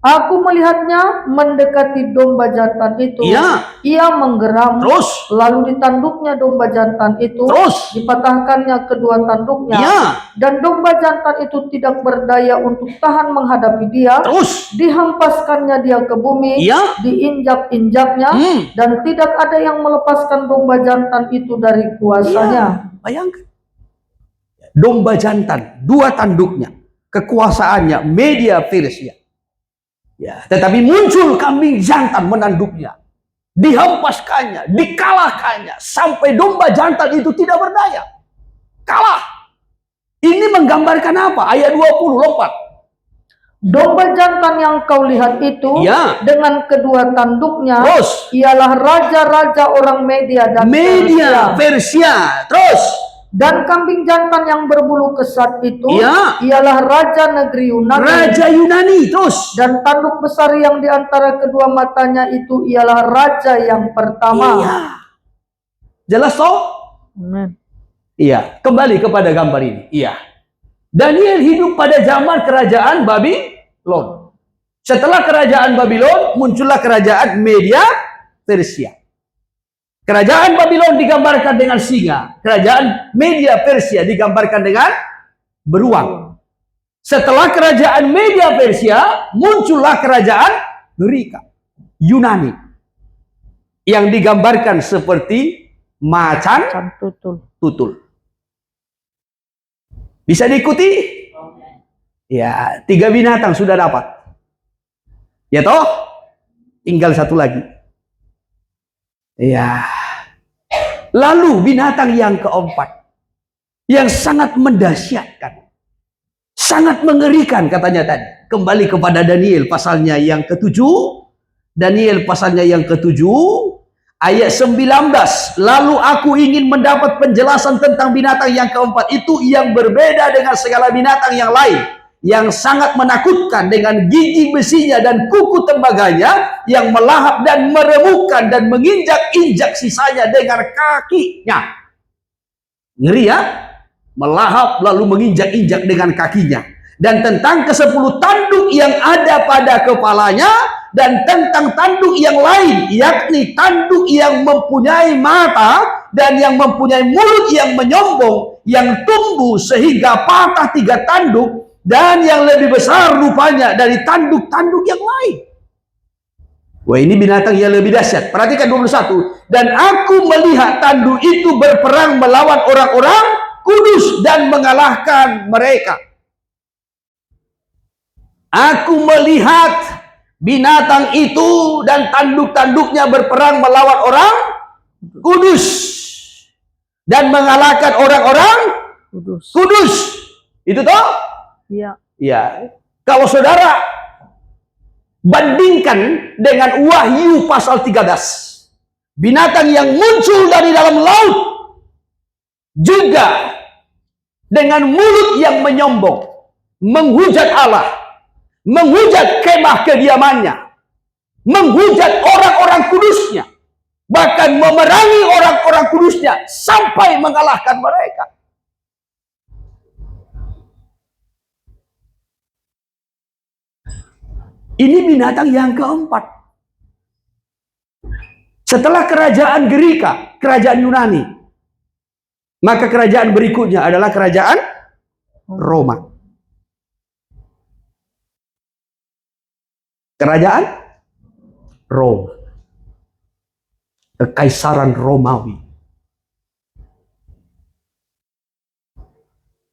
Aku melihatnya mendekati domba jantan itu. Ya. Ia menggeram. Terus. Lalu ditanduknya domba jantan itu. Terus. Dipatahkannya kedua tanduknya. Ya. Dan domba jantan itu tidak berdaya untuk tahan menghadapi dia. Terus. Dihampaskannya dia ke bumi. Ya. Diinjak-injaknya. Dan tidak ada yang melepaskan domba jantan itu dari kuasanya. Ya. Bayangkan. Domba jantan, dua tanduknya, kekuasaannya, media Persia. Ya, tetapi muncul kambing jantan menanduknya, dihampaskannya, dikalahkannya, sampai domba jantan itu tidak berdaya, kalah. Ini menggambarkan apa? Ayat 20 lompat. Domba jantan yang kau lihat itu, Ya. dengan kedua tanduknya, Terus. ialah raja-raja orang Media dan Media Persia. Terus. Dan kambing jantan yang berbulu kesat itu, Ya. ialah raja negeri Yunani. Raja Yunani. Terus. Dan tanduk besar yang di antara kedua matanya itu ialah raja yang pertama. Iya. Jelas toh? Amen. Iya. Kembali kepada gambar ini. Iya. Daniel hidup pada zaman kerajaan Babylon. Setelah kerajaan Babylon, muncullah kerajaan Media Persia. Kerajaan Babylon digambarkan dengan singa. Kerajaan Media Persia digambarkan dengan beruang. Setelah kerajaan Media Persia, muncullah kerajaan Greka, Yunani, yang digambarkan seperti macan tutul. Bisa diikuti? Ya, 3 binatang sudah dapat. Ya toh? Tinggal satu lagi. Ya. Lalu binatang yang keempat, yang sangat mendahsyatkan, sangat mengerikan katanya tadi. Kembali kepada Daniel pasalnya yang ke-7. Daniel pasalnya yang ke-7 ayat 19. Lalu aku ingin mendapat penjelasan tentang binatang yang keempat itu, yang berbeda dengan segala binatang yang lain, yang sangat menakutkan dengan gigi besinya dan kuku tembaganya, yang melahap dan meremukkan dan menginjak-injak sisanya dengan kakinya. Ngeri ya? Melahap lalu menginjak-injak dengan kakinya. Dan tentang ke-10 tanduk yang ada pada kepalanya, dan tentang tanduk yang lain, yakni tanduk yang mempunyai mata dan yang mempunyai mulut yang menyombong, yang tumbuh sehingga patah 3 tanduk, dan yang lebih besar rupanya dari tanduk-tanduk yang lain. Wah, ini binatang yang lebih dahsyat. Perhatikan 21. Dan aku melihat tanduk itu berperang melawan orang-orang kudus dan mengalahkan mereka. Aku melihat binatang itu dan tanduk-tanduknya berperang melawan orang kudus dan mengalahkan orang-orang kudus. Itu toh? Iya. Ya. Kalau saudara bandingkan dengan Wahyu pasal 13, binatang yang muncul dari dalam laut juga dengan mulut yang menyombong, menghujat Allah, menghujat kemah kediamannya, menghujat orang-orang kudusnya, bahkan memerangi orang-orang kudusnya sampai mengalahkan mereka. Ini binatang yang keempat. Setelah kerajaan Greka, kerajaan Yunani, Maka kerajaan berikutnya adalah kerajaan Roma. Kerajaan Roma. Kekaisaran Romawi.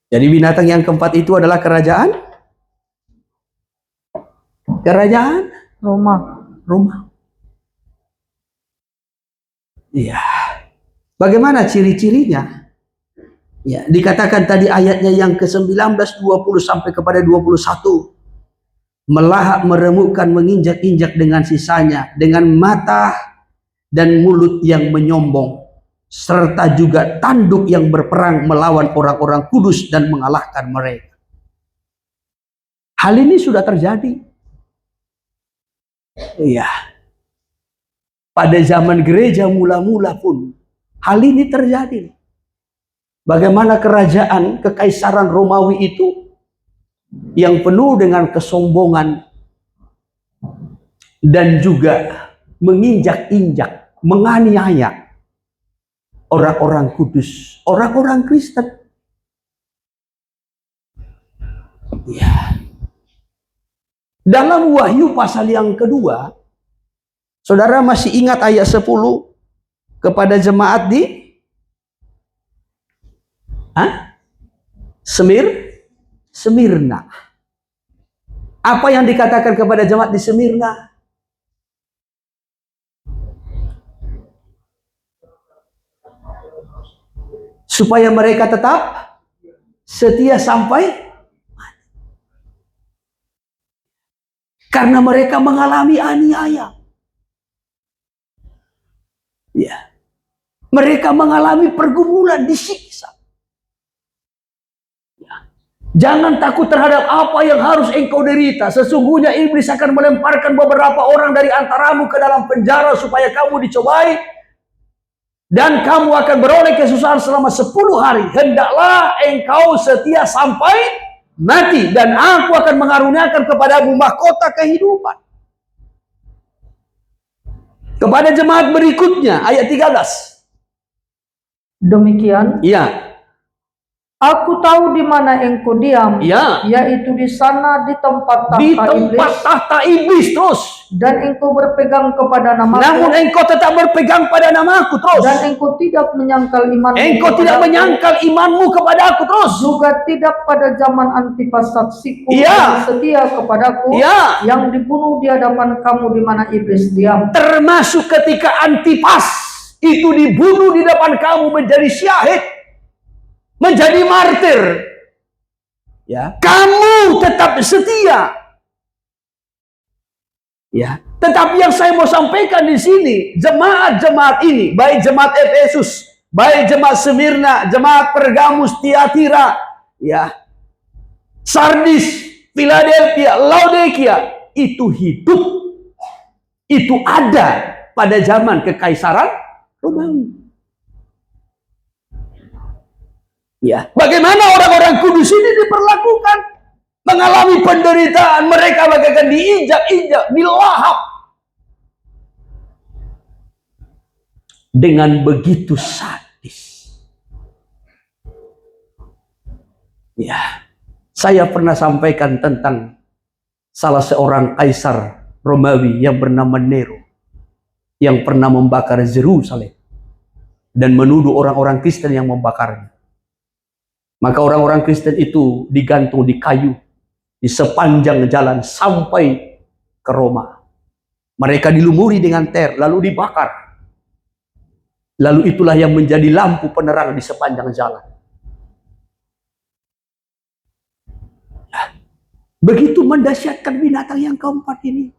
Jadi binatang yang keempat itu adalah kerajaan Roma. Iya. Bagaimana ciri-cirinya? Ya, dikatakan tadi ayatnya yang ke-19, 20 sampai kepada 21. Melahap, meremukkan, menginjak-injak dengan sisanya, dengan mata dan mulut yang menyombong, serta juga tanduk yang berperang melawan orang-orang kudus dan mengalahkan mereka. Hal ini sudah terjadi. Iya. Pada zaman gereja mula-mula pun hal ini terjadi. Bagaimana kerajaan kekaisaran Romawi itu yang penuh dengan kesombongan dan juga menginjak-injak, menganiaya orang-orang kudus, orang-orang Kristen. Ya. Dalam Wahyu pasal yang kedua, saudara masih ingat ayat 10 kepada jemaat di Semirna. Apa yang dikatakan kepada jemaat di Semirna? Supaya mereka tetap setia sampai karena mereka mengalami aniaya. Ya. Mereka mengalami pergumulan, disiksa. Ya. Jangan takut terhadap apa yang harus engkau derita. Sesungguhnya iblis akan melemparkan beberapa orang dari antaramu ke dalam penjara supaya kamu dicobai. Dan kamu akan beroleh kesusahan selama 10 hari. Hendaklah engkau setia sampai mati. Dan aku akan mengaruniakan kepadamu mahkota kehidupan. Kepada jemaat berikutnya, ayat 13. Demikian, Ya. aku tahu di mana engkau diam, Ya. yaitu di sana di tempat Di tahta tempat iblis, tahta iblis terus. dan engkau berpegang kepada namaku, Namun engkau tetap berpegang pada namaku terus. dan engkau tidak menyangkal imanmu Engkau tidak kepadaku, menyangkal imanmu kepada aku terus. juga tidak pada zaman Antipas saksiku Ya. yang setia kepadaku, Ya. yang dibunuh di hadapan kamu di mana iblis diam. Termasuk ketika Antipas itu dibunuh di depan kamu menjadi syahid, menjadi martir. Ya, kamu tetap setia. Ya, tetapi yang saya mau sampaikan di sini, jemaat-jemaat ini, baik jemaat Efesus, baik jemaat Semirna, jemaat Pergamus, Tiatira, ya, Sardis, Philadelphia, Laodikia, itu hidup, itu ada pada zaman kekaisaran Romawi. Ya, bagaimana orang-orang kudus ini diperlakukan, mengalami penderitaan, mereka bagaikan diinjak-injak, dilahap dengan begitu sadis. Ya, saya pernah sampaikan tentang salah seorang kaisar Romawi yang bernama Nero, yang pernah membakar Yerusalem dan menuduh orang-orang Kristen yang membakarnya. Maka orang-orang Kristen itu digantung di kayu di sepanjang jalan sampai ke Roma. Mereka dilumuri dengan ter, lalu dibakar. Lalu itulah yang menjadi lampu penerang di sepanjang jalan. Begitu mendahsyatkan binatang yang keempat ini.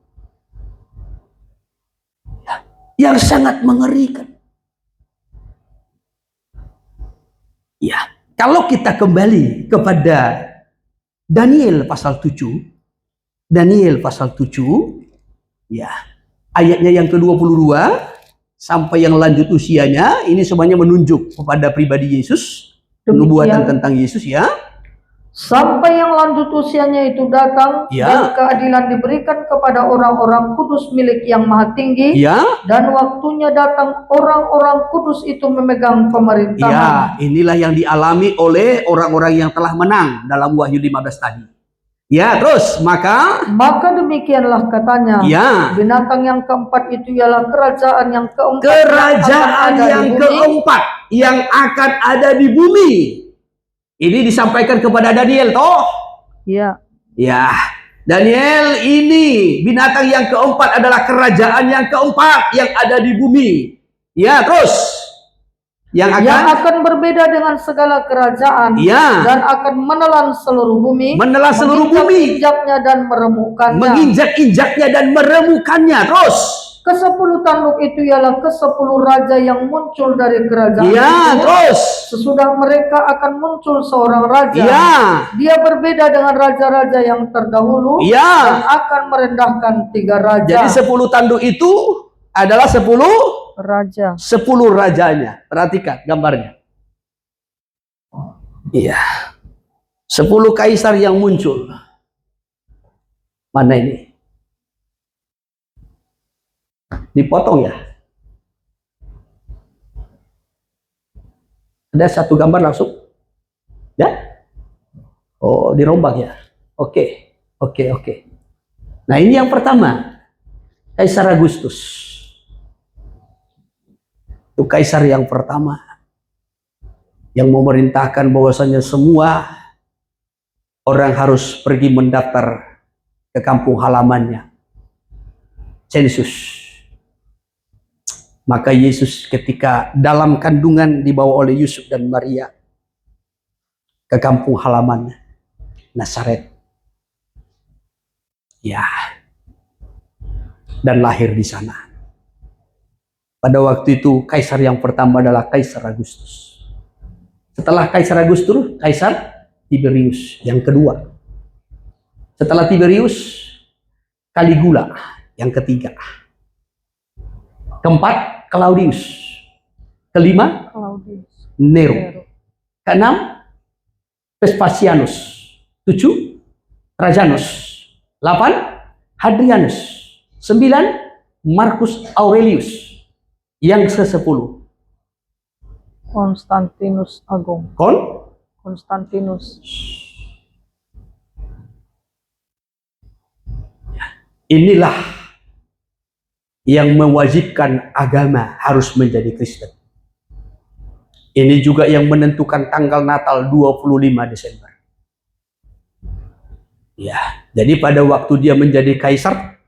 Yang sangat mengerikan. Ya, kalau kita kembali kepada Daniel pasal 7, Daniel pasal 7, ya, ayatnya yang ke-22 sampai yang lanjut usianya, ini semuanya menunjuk kepada pribadi Yesus, penubuatan tentang Yesus, ya. sampai yang lanjut usianya itu datang, Ya. dan keadilan diberikan kepada orang-orang kudus milik yang maha tinggi, Ya. dan waktunya datang orang-orang kudus itu memegang pemerintahan. Ya, inilah yang dialami oleh orang-orang yang telah menang dalam Wahyu 15 tadi. Ya, terus maka Demikianlah katanya, ya, binatang yang keempat itu ialah kerajaan yang keempat kerajaan yang yang keempat yang akan ada di bumi. Ini disampaikan kepada Daniel, toh? Ya. Ya, Daniel, ini binatang yang keempat adalah kerajaan yang keempat yang ada di bumi. Ya, terus yang akan berbeda dengan segala kerajaan, ya, dan akan menelan seluruh bumi, menginjak-injaknya dan meremukkannya. Menginjak-injaknya dan meremukkannya. Terus ke-10 tanduk itu ialah ke-10 raja yang muncul dari kerajaan ya, itu. Terus Sesudah mereka akan muncul seorang raja. Ya. Dia berbeda dengan raja-raja yang terdahulu, Ya. dan akan merendahkan 3 raja. Jadi 10 tanduk itu adalah 10 raja. 10 rajanya. Perhatikan gambarnya. Iya. 10 kaisar yang muncul. Mana ini? Dipotong ya. Ada satu gambar langsung. Ya? Oh, dirombak ya. Oke. Nah, ini yang pertama. Kaisar Agustus. Itu kaisar yang pertama. Yang memerintahkan bahwasanya semua orang harus pergi mendaftar ke kampung halamannya. Sensus. Maka Yesus ketika dalam kandungan dibawa oleh Yusuf dan Maria ke kampung halamannya, Nazaret. Ya. Dan lahir di sana. Pada waktu itu kaisar yang pertama adalah Kaisar Agustus. Setelah Kaisar Agustus, Kaisar Tiberius yang kedua. Setelah Tiberius, Caligula yang ketiga. Keempat, Claudius. Kelima, Nero. Keenam, Vespasianus. 7, Trajanus. 8, Hadrianus. 9, Marcus Aurelius. Yang ke-10, Konstantinus Agung. Konstantinus. Inilah yang mewajibkan agama harus menjadi Kristen. Ini juga yang menentukan tanggal Natal 25 Desember. Ya, jadi pada waktu dia menjadi kaisar,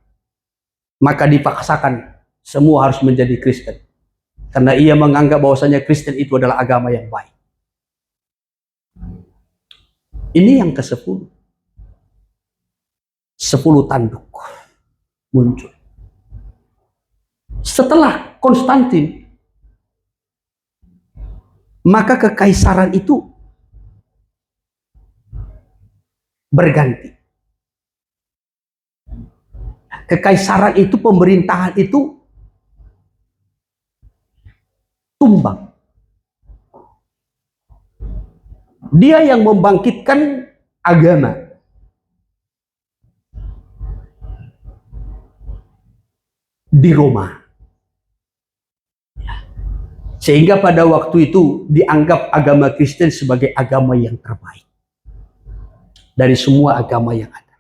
maka dipaksakan semua harus menjadi Kristen. Karena ia menganggap bahwasanya Kristen itu adalah agama yang baik. Ini yang ke-10. 10 tanduk muncul. Setelah Konstantin, maka kekaisaran itu berganti. Kekaisaran itu, pemerintahan itu tumbang. Dia yang membangkitkan agama. Di Roma. Sehingga pada waktu itu dianggap agama Kristen sebagai agama yang terbaik dari semua agama yang ada.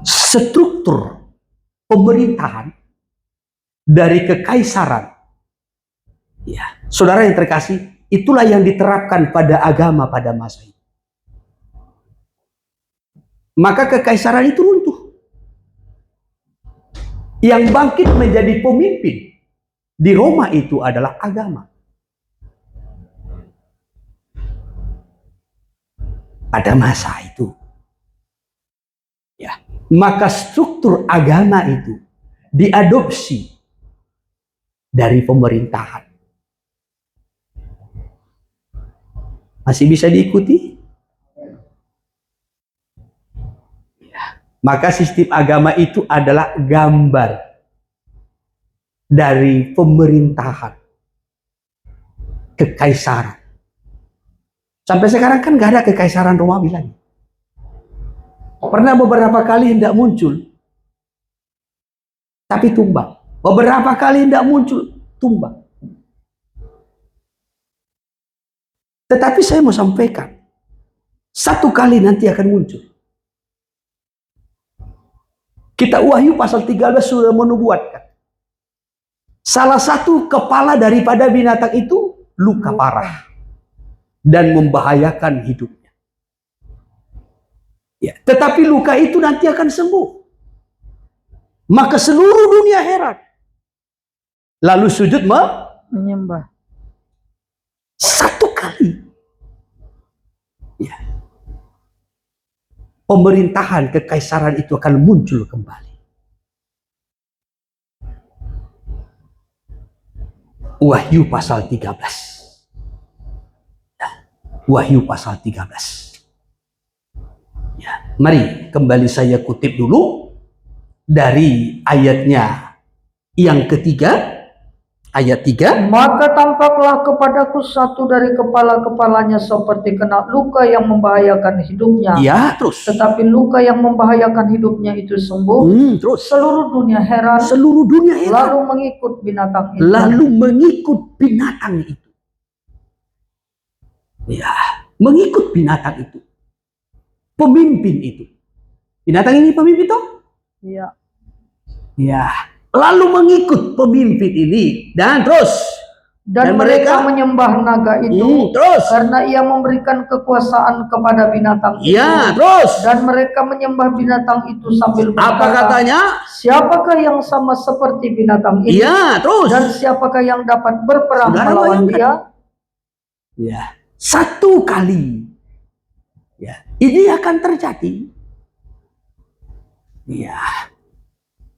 Struktur pemerintahan dari kekaisaran, ya, saudara yang terkasih, itulah yang diterapkan pada agama pada masa itu. Maka kekaisaran itu runtuh. Yang bangkit menjadi pemimpin di Roma itu adalah agama. Pada masa itu, ya, maka struktur agama itu diadopsi dari pemerintahan. Masih bisa diikuti? Ya. Maka sistem agama itu adalah gambar dari pemerintahan, kekaisaran Sampai sekarang kan nggak ada kekaisaran Romawi lagi. Pernah beberapa kali hendak muncul, tapi tumbang. Beberapa kali hendak muncul, tumbang. Tetapi saya mau sampaikan, satu kali nanti akan muncul. Kita Wahyu pasal 13 sudah menubuatkan. Salah satu kepala daripada binatang itu luka parah dan membahayakan hidupnya. Ya, tetapi luka itu nanti akan sembuh. Maka seluruh dunia heran. Lalu sujud menyembah. Satu kali. Ya. Pemerintahan kekaisaran itu akan muncul kembali. Wahyu pasal 13. Ya. Wahyu pasal 13. Ya. Mari kembali saya kutip dulu dari ayatnya yang ketiga. Ayat 3. Maka tampaklah kepadaku satu dari kepala-kepalanya seperti kena luka yang membahayakan hidupnya. Ya, terus. Tetapi luka yang membahayakan hidupnya itu sembuh. Terus. Seluruh dunia heran. Seluruh dunia heran. Lalu mengikut binatang itu. Lalu mengikut binatang itu. Ya, mengikut binatang itu. Pemimpin itu. Binatang ini pemimpin toh? Iya. Ya. Lalu mengikut pemimpin ini dan terus dan mereka menyembah naga itu terus karena ia memberikan kekuasaan kepada binatang itu. Ya, terus Dan mereka menyembah binatang itu sambil berkata, apa katanya? Siapakah yang sama seperti binatang ini? Ya, terus. Dan siapakah yang dapat berperang Saudara melawan dia? Ya, satu kali. Ya, ini akan terjadi. Ya.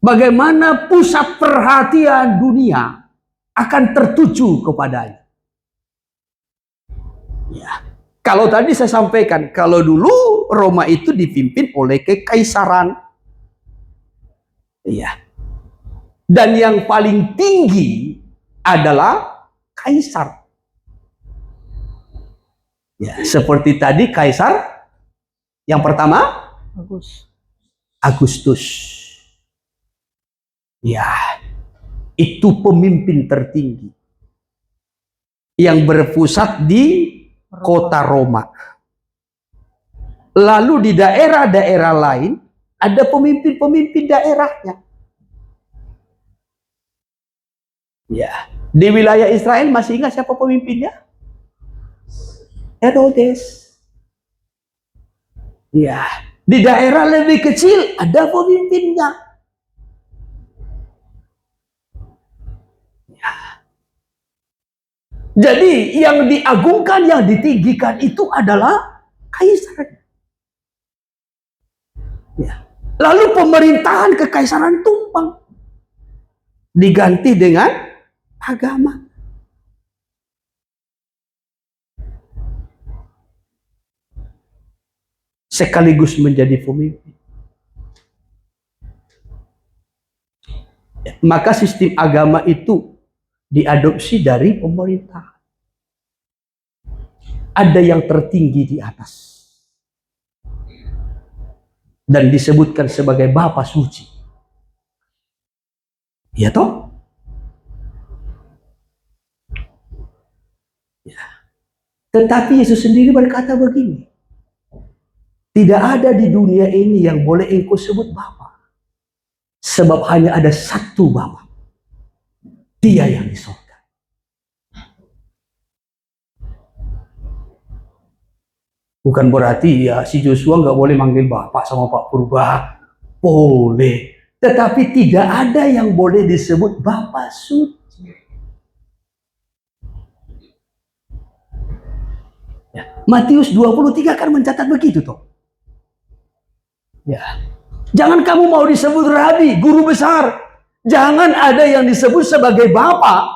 Bagaimana pusat perhatian dunia akan tertuju kepadanya. Ya. Kalau tadi saya sampaikan, kalau dulu Roma itu dipimpin oleh kekaisaran. Ya. Dan yang paling tinggi adalah kaisar. Ya, seperti tadi kaisar yang pertama Agustus. Ya, itu pemimpin tertinggi yang berpusat di kota Roma. Lalu di daerah-daerah lain ada pemimpin-pemimpin daerahnya. Ya, di wilayah Israel masih ingat siapa pemimpinnya? Herodes. Ya, di daerah lebih kecil ada pemimpinnya. Jadi yang diagungkan, yang ditinggikan itu adalah kaisar. Ya. Lalu pemerintahan kekaisaran tumpang. Diganti dengan agama. Sekaligus menjadi pemimpin. Ya. Maka sistem agama itu diadopsi dari pemerintah. Ada yang tertinggi di atas. Dan disebutkan sebagai Bapa Suci. Ya toh? Ya. Tetapi Yesus sendiri berkata begini. Tidak ada di dunia ini yang boleh engkau sebut Bapa. Sebab hanya ada satu Bapa. Dia yang di surga. Bukan berarti ya si Joshua nggak boleh manggil Bapak sama Pak Purba. Boleh. Tetapi tidak ada yang boleh disebut Bapa Suci. Ya. Matius 23 kan mencatat begitu toh. Ya. Jangan kamu mau disebut Rabi, guru besar. Jangan ada yang disebut sebagai Bapa.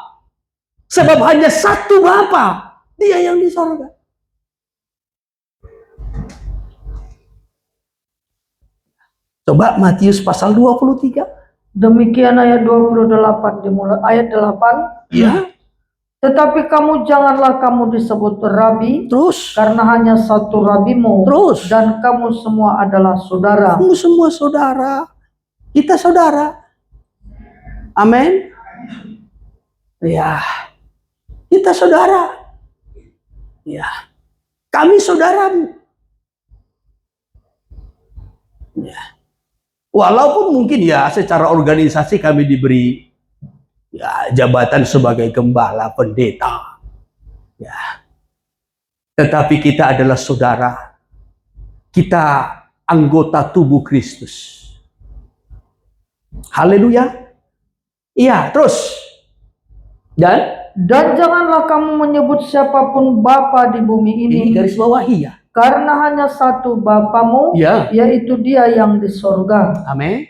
Sebab hanya satu Bapa. Dia yang di sorga. Coba Matius pasal 23. Demikian ayat 28 dimulai ayat 8. Ya. Tetapi kamu janganlah kamu disebut rabi, Terus, karena hanya satu rabimu, terus. dan kamu semua adalah saudara. Kamu semua saudara. Kita saudara. Amin. Ya. Kita saudara. Ya. Kami saudaramu. Ya. Walaupun mungkin ya secara organisasi kami diberi ya jabatan sebagai gembala, pendeta. Ya. Tetapi kita adalah saudara. Kita anggota tubuh Kristus. Haleluya. Iya, terus. Dan janganlah kamu menyebut siapapun bapa di bumi ini, garis bawahi ya. karena hanya satu Bapamu, Ya. yaitu Dia yang di sorga. Amin.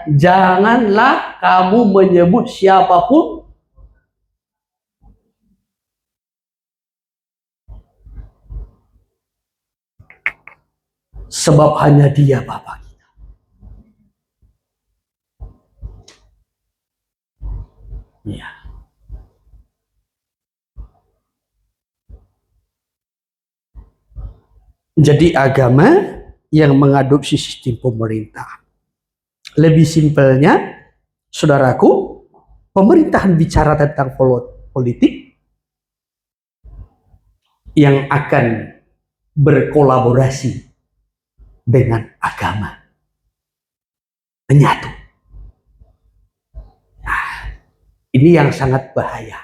Janganlah kamu menyebut siapapun sebab hanya Dia Bapa kita. Ya. Jadi agama yang mengadopsi sistem pemerintah. Lebih simpelnya, saudaraku, pemerintahan bicara tentang politik yang akan berkolaborasi dengan agama. Menyatu. Nah, ini yang sangat bahaya.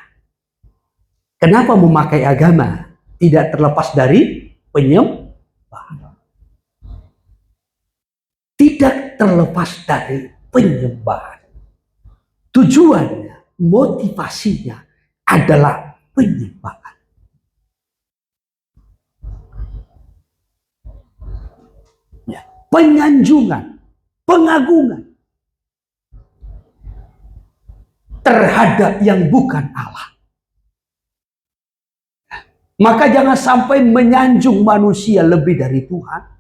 Kenapa memakai agama? Tidak terlepas dari penyembahan. Tidak terlepas dari penyembahan. Tujuannya, motivasinya adalah penyembahan. Ya, penyanjungan, pengagungan terhadap yang bukan Allah. Maka jangan sampai menyanjung manusia lebih dari Tuhan.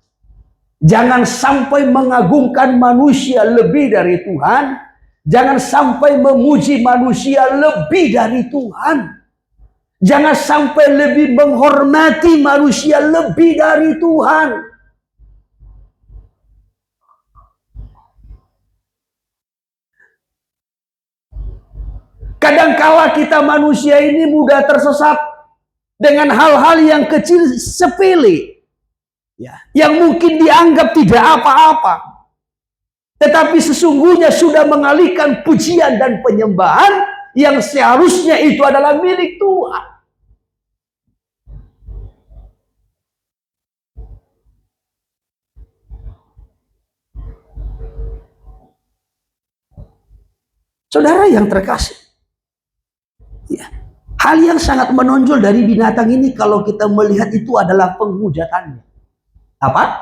Jangan sampai mengagungkan manusia lebih dari Tuhan. Jangan sampai memuji manusia lebih dari Tuhan. Jangan sampai lebih menghormati manusia lebih dari Tuhan. Kadangkala kita manusia ini mudah tersesat dengan hal-hal yang kecil sepele. Ya, yang mungkin dianggap tidak apa-apa, tetapi sesungguhnya sudah mengalihkan pujian dan penyembahan yang seharusnya itu adalah milik Tuhan. Saudara yang terkasih, ya, hal yang sangat menonjol dari binatang ini kalau kita melihat itu adalah penghujatannya. Apa?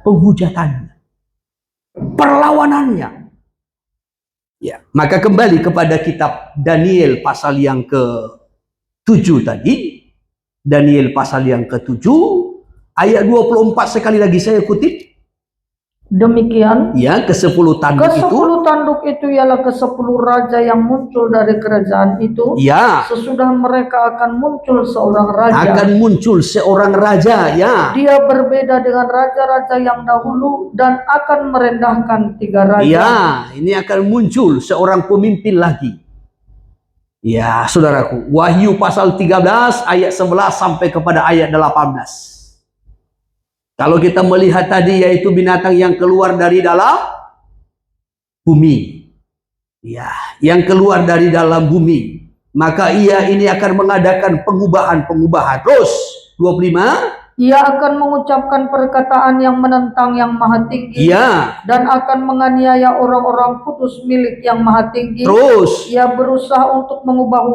Penghujatannya, perlawanannya. Ya, maka kembali kepada kitab Daniel pasal yang ke-7 tadi. Daniel pasal yang ke-7 ayat 24 sekali lagi saya kutip. Demikian, ya, ke-10 tanduk ke-10 tanduk itu ialah ke-10 raja yang muncul dari kerajaan itu. Ya. Sesudah mereka akan muncul seorang raja. Akan muncul seorang raja, ya. Dia berbeda dengan raja-raja yang dahulu dan akan merendahkan 3 raja. Ya, ini akan muncul seorang pemimpin lagi. Ya, saudaraku, Wahyu pasal 13 ayat 11 sampai kepada ayat 18. Kalau kita melihat tadi yaitu binatang yang keluar dari dalam bumi. Ya, yang keluar dari dalam bumi. Maka ia ini akan mengadakan pengubahan-pengubahan. Terus 25. Ia akan mengucapkan perkataan yang menentang yang maha tinggi. Ya. Dan akan menganiaya orang-orang kudus milik yang maha tinggi. Terus. Ia berusaha untuk mengubah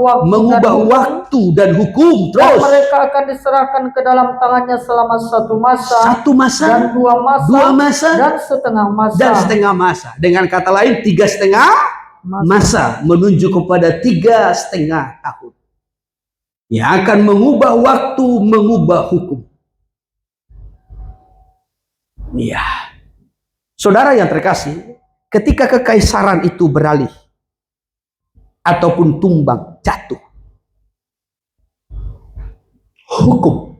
waktu dan hukum. Terus. Dan mereka akan diserahkan ke dalam tangannya selama 1 masa. 1 masa. Dan 2 masa. 2 masa. Dan setengah masa. Dan setengah masa. Dengan kata lain 3,5 masa. Menunjuk kepada 3,5 tahun. Yang akan mengubah waktu, mengubah hukum. Ya, saudara yang terkasih, ketika kekaisaran itu beralih ataupun tumbang, jatuh, hukum,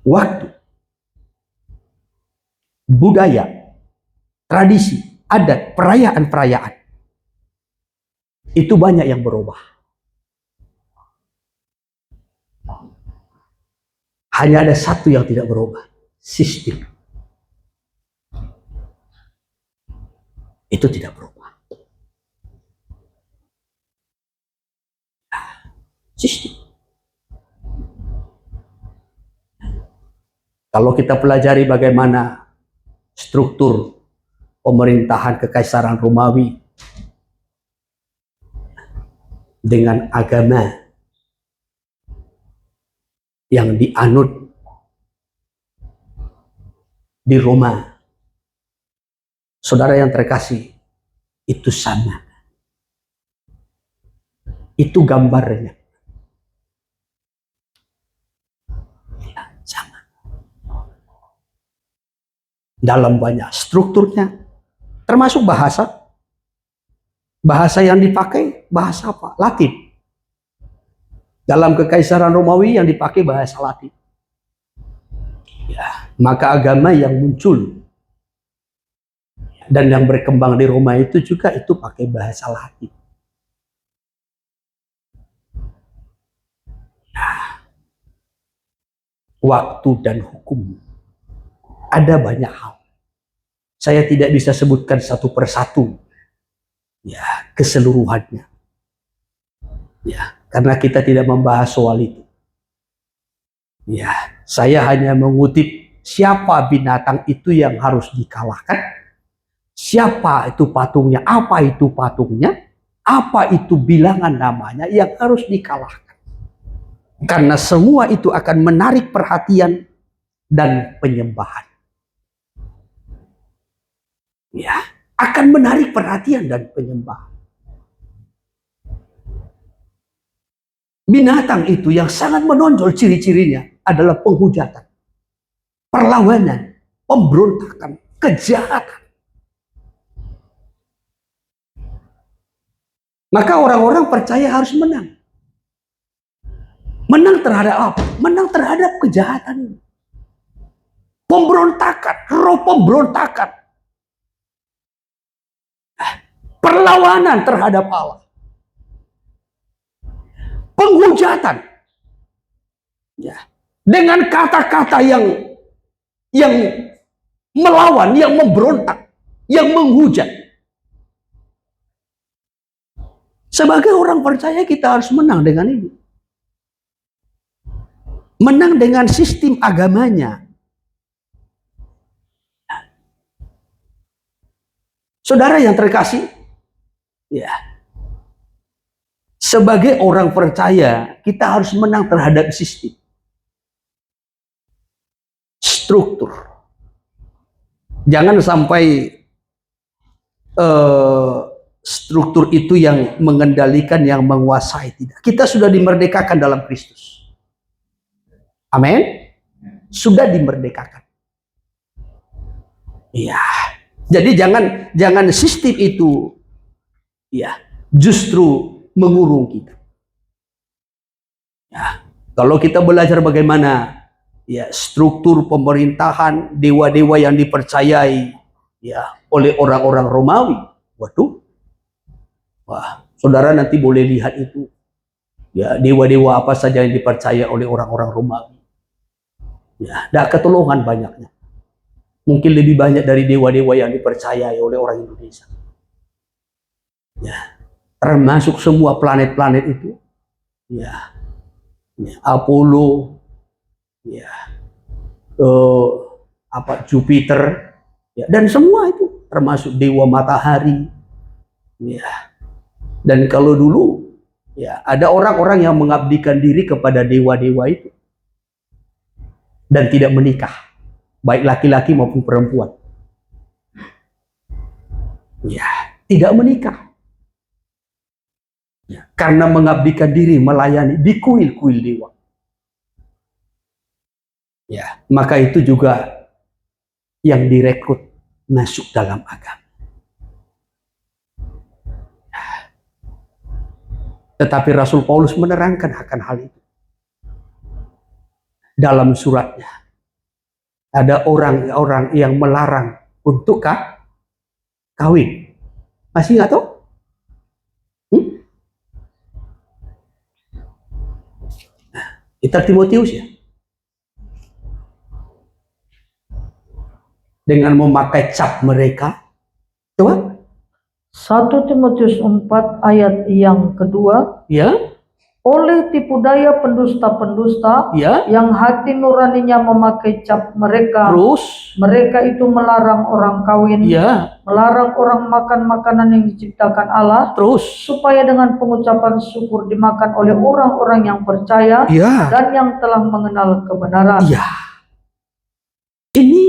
waktu, budaya, tradisi, adat, perayaan-perayaan. Itu banyak yang berubah. Hanya ada satu yang tidak berubah, sistem. Itu tidak berubah. Sistem. Kalau kita pelajari bagaimana struktur pemerintahan Kekaisaran Romawi dengan agama yang dianut di Roma, saudara yang terkasih, itu sama. Itu gambarnya. Sama. Dalam banyak strukturnya, termasuk bahasa. Bahasa yang dipakai, bahasa apa? Latin. Dalam Kekaisaran Romawi yang dipakai bahasa Latin. Ya, maka agama yang muncul dan yang berkembang di Roma itu juga itu pakai bahasa Latin. Nah, waktu dan hukum. Ada banyak hal. Saya tidak bisa sebutkan satu persatu. Ya, keseluruhannya. Ya, karena kita tidak membahas soal itu. Ya, saya hanya mengutip siapa binatang itu yang harus dikalahkan, siapa itu patungnya, apa itu bilangan namanya yang harus dikalahkan. Karena semua itu akan menarik perhatian dan penyembahan. Ya, akan menarik perhatian dan penyembahan. Binatang itu yang sangat menonjol ciri-cirinya adalah penghujatan, perlawanan, pemberontakan, kejahatan. Maka orang-orang percaya harus menang. Menang terhadap apa? Menang terhadap kejahatan. Pemberontakan, roh pemberontakan. Perlawanan terhadap Allah. Penghujatan. Ya. Dengan kata-kata yang melawan, yang memberontak, yang menghujat. Sebagai orang percaya kita harus menang dengan ini. Menang dengan sistem agamanya. Saudara yang terkasih, ya. Sebagai orang percaya, kita harus menang terhadap sistem. Struktur. Jangan sampai struktur itu yang mengendalikan, yang menguasai. Tidak. Kita sudah dimerdekakan dalam Kristus. Amin. Sudah dimerdekakan. Iya. Jadi jangan sistem itu ya justru mengurung kita. Ya, kalau kita belajar bagaimana ya struktur pemerintahan dewa-dewa yang dipercayai ya oleh orang-orang Romawi, waduh, wah, saudara nanti boleh lihat itu ya dewa-dewa apa saja yang dipercaya oleh orang-orang Romawi. Ya, ada ketolongan banyaknya. Mungkin lebih banyak dari dewa-dewa yang dipercayai oleh orang Indonesia. Ya. Termasuk semua planet-planet itu, ya, Apollo, ya, Jupiter, ya, dan semua itu termasuk dewa matahari, ya. Dan kalau dulu, ya, ada orang-orang yang mengabdikan diri kepada dewa-dewa itu dan tidak menikah, baik laki-laki maupun perempuan, ya, tidak menikah. Ya, karena mengabdikan diri melayani di kuil-kuil dewa. Ya, maka itu juga yang direkrut masuk dalam agama. Tetapi Rasul Paulus menerangkan akan hal itu. dalam suratnya. Ada orang-orang yang melarang untuk kawin. Masih nggak tahu? Kita Timotius ya. Dengan memakai cap mereka. Coba. 1 Timotius 4 ayat yang kedua. Ya. Oleh tipu daya pendusta-pendusta Ya. yang hati nuraninya memakai cap mereka. Terus. Mereka itu melarang orang kawin. Ya. Melarang orang makan makanan yang diciptakan Allah. Terus. Supaya dengan pengucapan syukur dimakan oleh orang-orang yang percaya. Ya. Dan yang telah mengenal kebenaran. Ya. Ini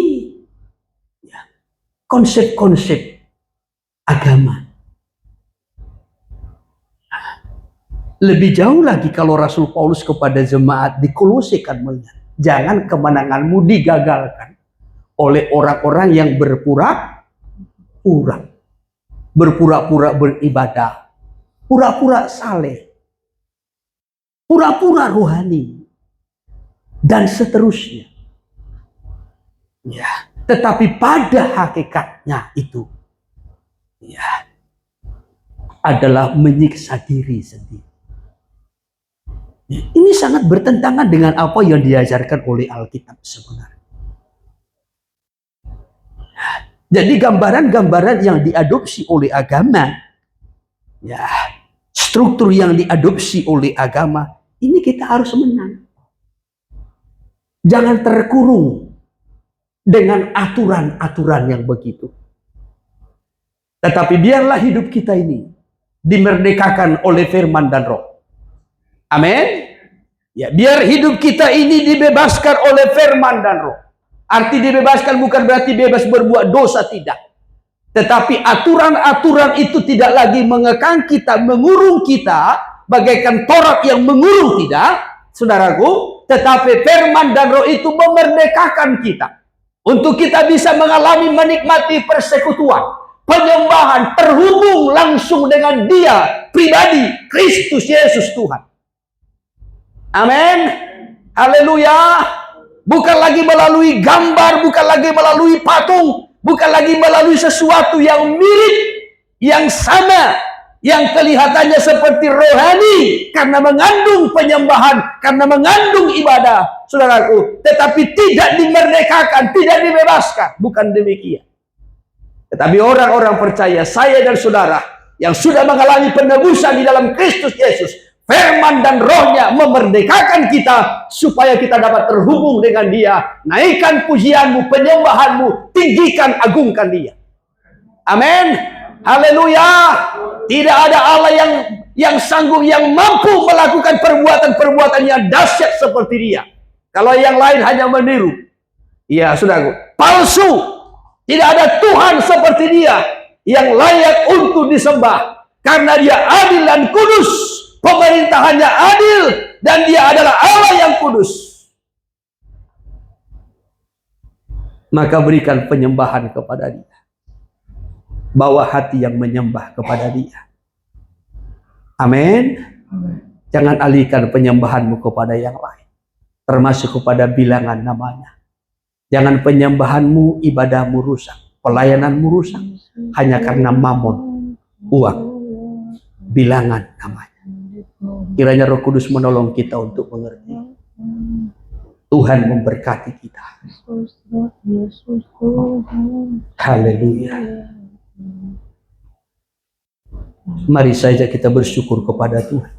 ya, konsep-konsep agama. Lebih jauh lagi kalau Rasul Paulus kepada jemaat di Kolose kan mengingat, jangan kemenanganmu digagalkan oleh orang-orang yang berpura-pura beribadah, pura-pura saleh, pura-pura rohani, dan seterusnya. Ya, tetapi pada hakikatnya itu ya adalah menyiksa diri sendiri. Ini sangat bertentangan dengan apa yang diajarkan oleh Alkitab sebenarnya. Jadi gambaran-gambaran yang diadopsi oleh agama, ya, struktur yang diadopsi oleh agama, ini kita harus menang. Jangan terkurung dengan aturan-aturan yang begitu. Tetapi biarlah hidup kita ini dimerdekakan oleh firman dan roh. Amin. Ya, biar hidup kita ini dibebaskan oleh firman dan roh. Arti dibebaskan bukan berarti bebas berbuat dosa, tidak. Tetapi aturan-aturan itu tidak lagi mengekang kita, mengurung kita, bagaikan Taurat yang mengurung, tidak, saudaraku. Tetapi firman dan roh itu memerdekakan kita. Untuk kita bisa mengalami, menikmati persekutuan, penyembahan, terhubung langsung dengan Dia pribadi, Kristus Yesus Tuhan. Amin. Haleluya. Bukan lagi melalui gambar, bukan lagi melalui patung, bukan lagi melalui sesuatu yang mirip, yang sama, yang kelihatannya seperti rohani karena mengandung penyembahan, karena mengandung ibadah, saudaraku, tetapi tidak dimerdekakan, tidak dibebaskan. Bukan demikian. Tetapi orang-orang percaya, saya dan saudara yang sudah mengalami penebusan di dalam Kristus Yesus, firman dan rohnya memerdekakan kita supaya kita dapat terhubung dengan Dia. Naikkan pujianmu, penyembahanmu, tinggikan, agungkan Dia. Amin. Haleluya. Tidak ada Allah yang sanggup, yang mampu melakukan perbuatan-perbuatan yang dahsyat seperti Dia. Kalau yang lain hanya meniru, ya saudaraku, palsu. Tidak ada Tuhan seperti Dia yang layak untuk disembah, karena Dia adil dan kudus. Pemerintahannya adil dan Dia adalah Allah yang kudus. Maka berikan penyembahan kepada Dia. Bawa hati yang menyembah kepada Dia. Amin. Jangan alihkan penyembahanmu kepada yang lain, termasuk kepada bilangan namanya. Jangan penyembahanmu, ibadahmu rusak, pelayananmu rusak hanya karena mamon, uang, bilangan namanya. Kiranya Roh Kudus menolong kita untuk mengerti. Tuhan memberkati kita. Haleluya. Mari saja kita bersyukur kepada Tuhan.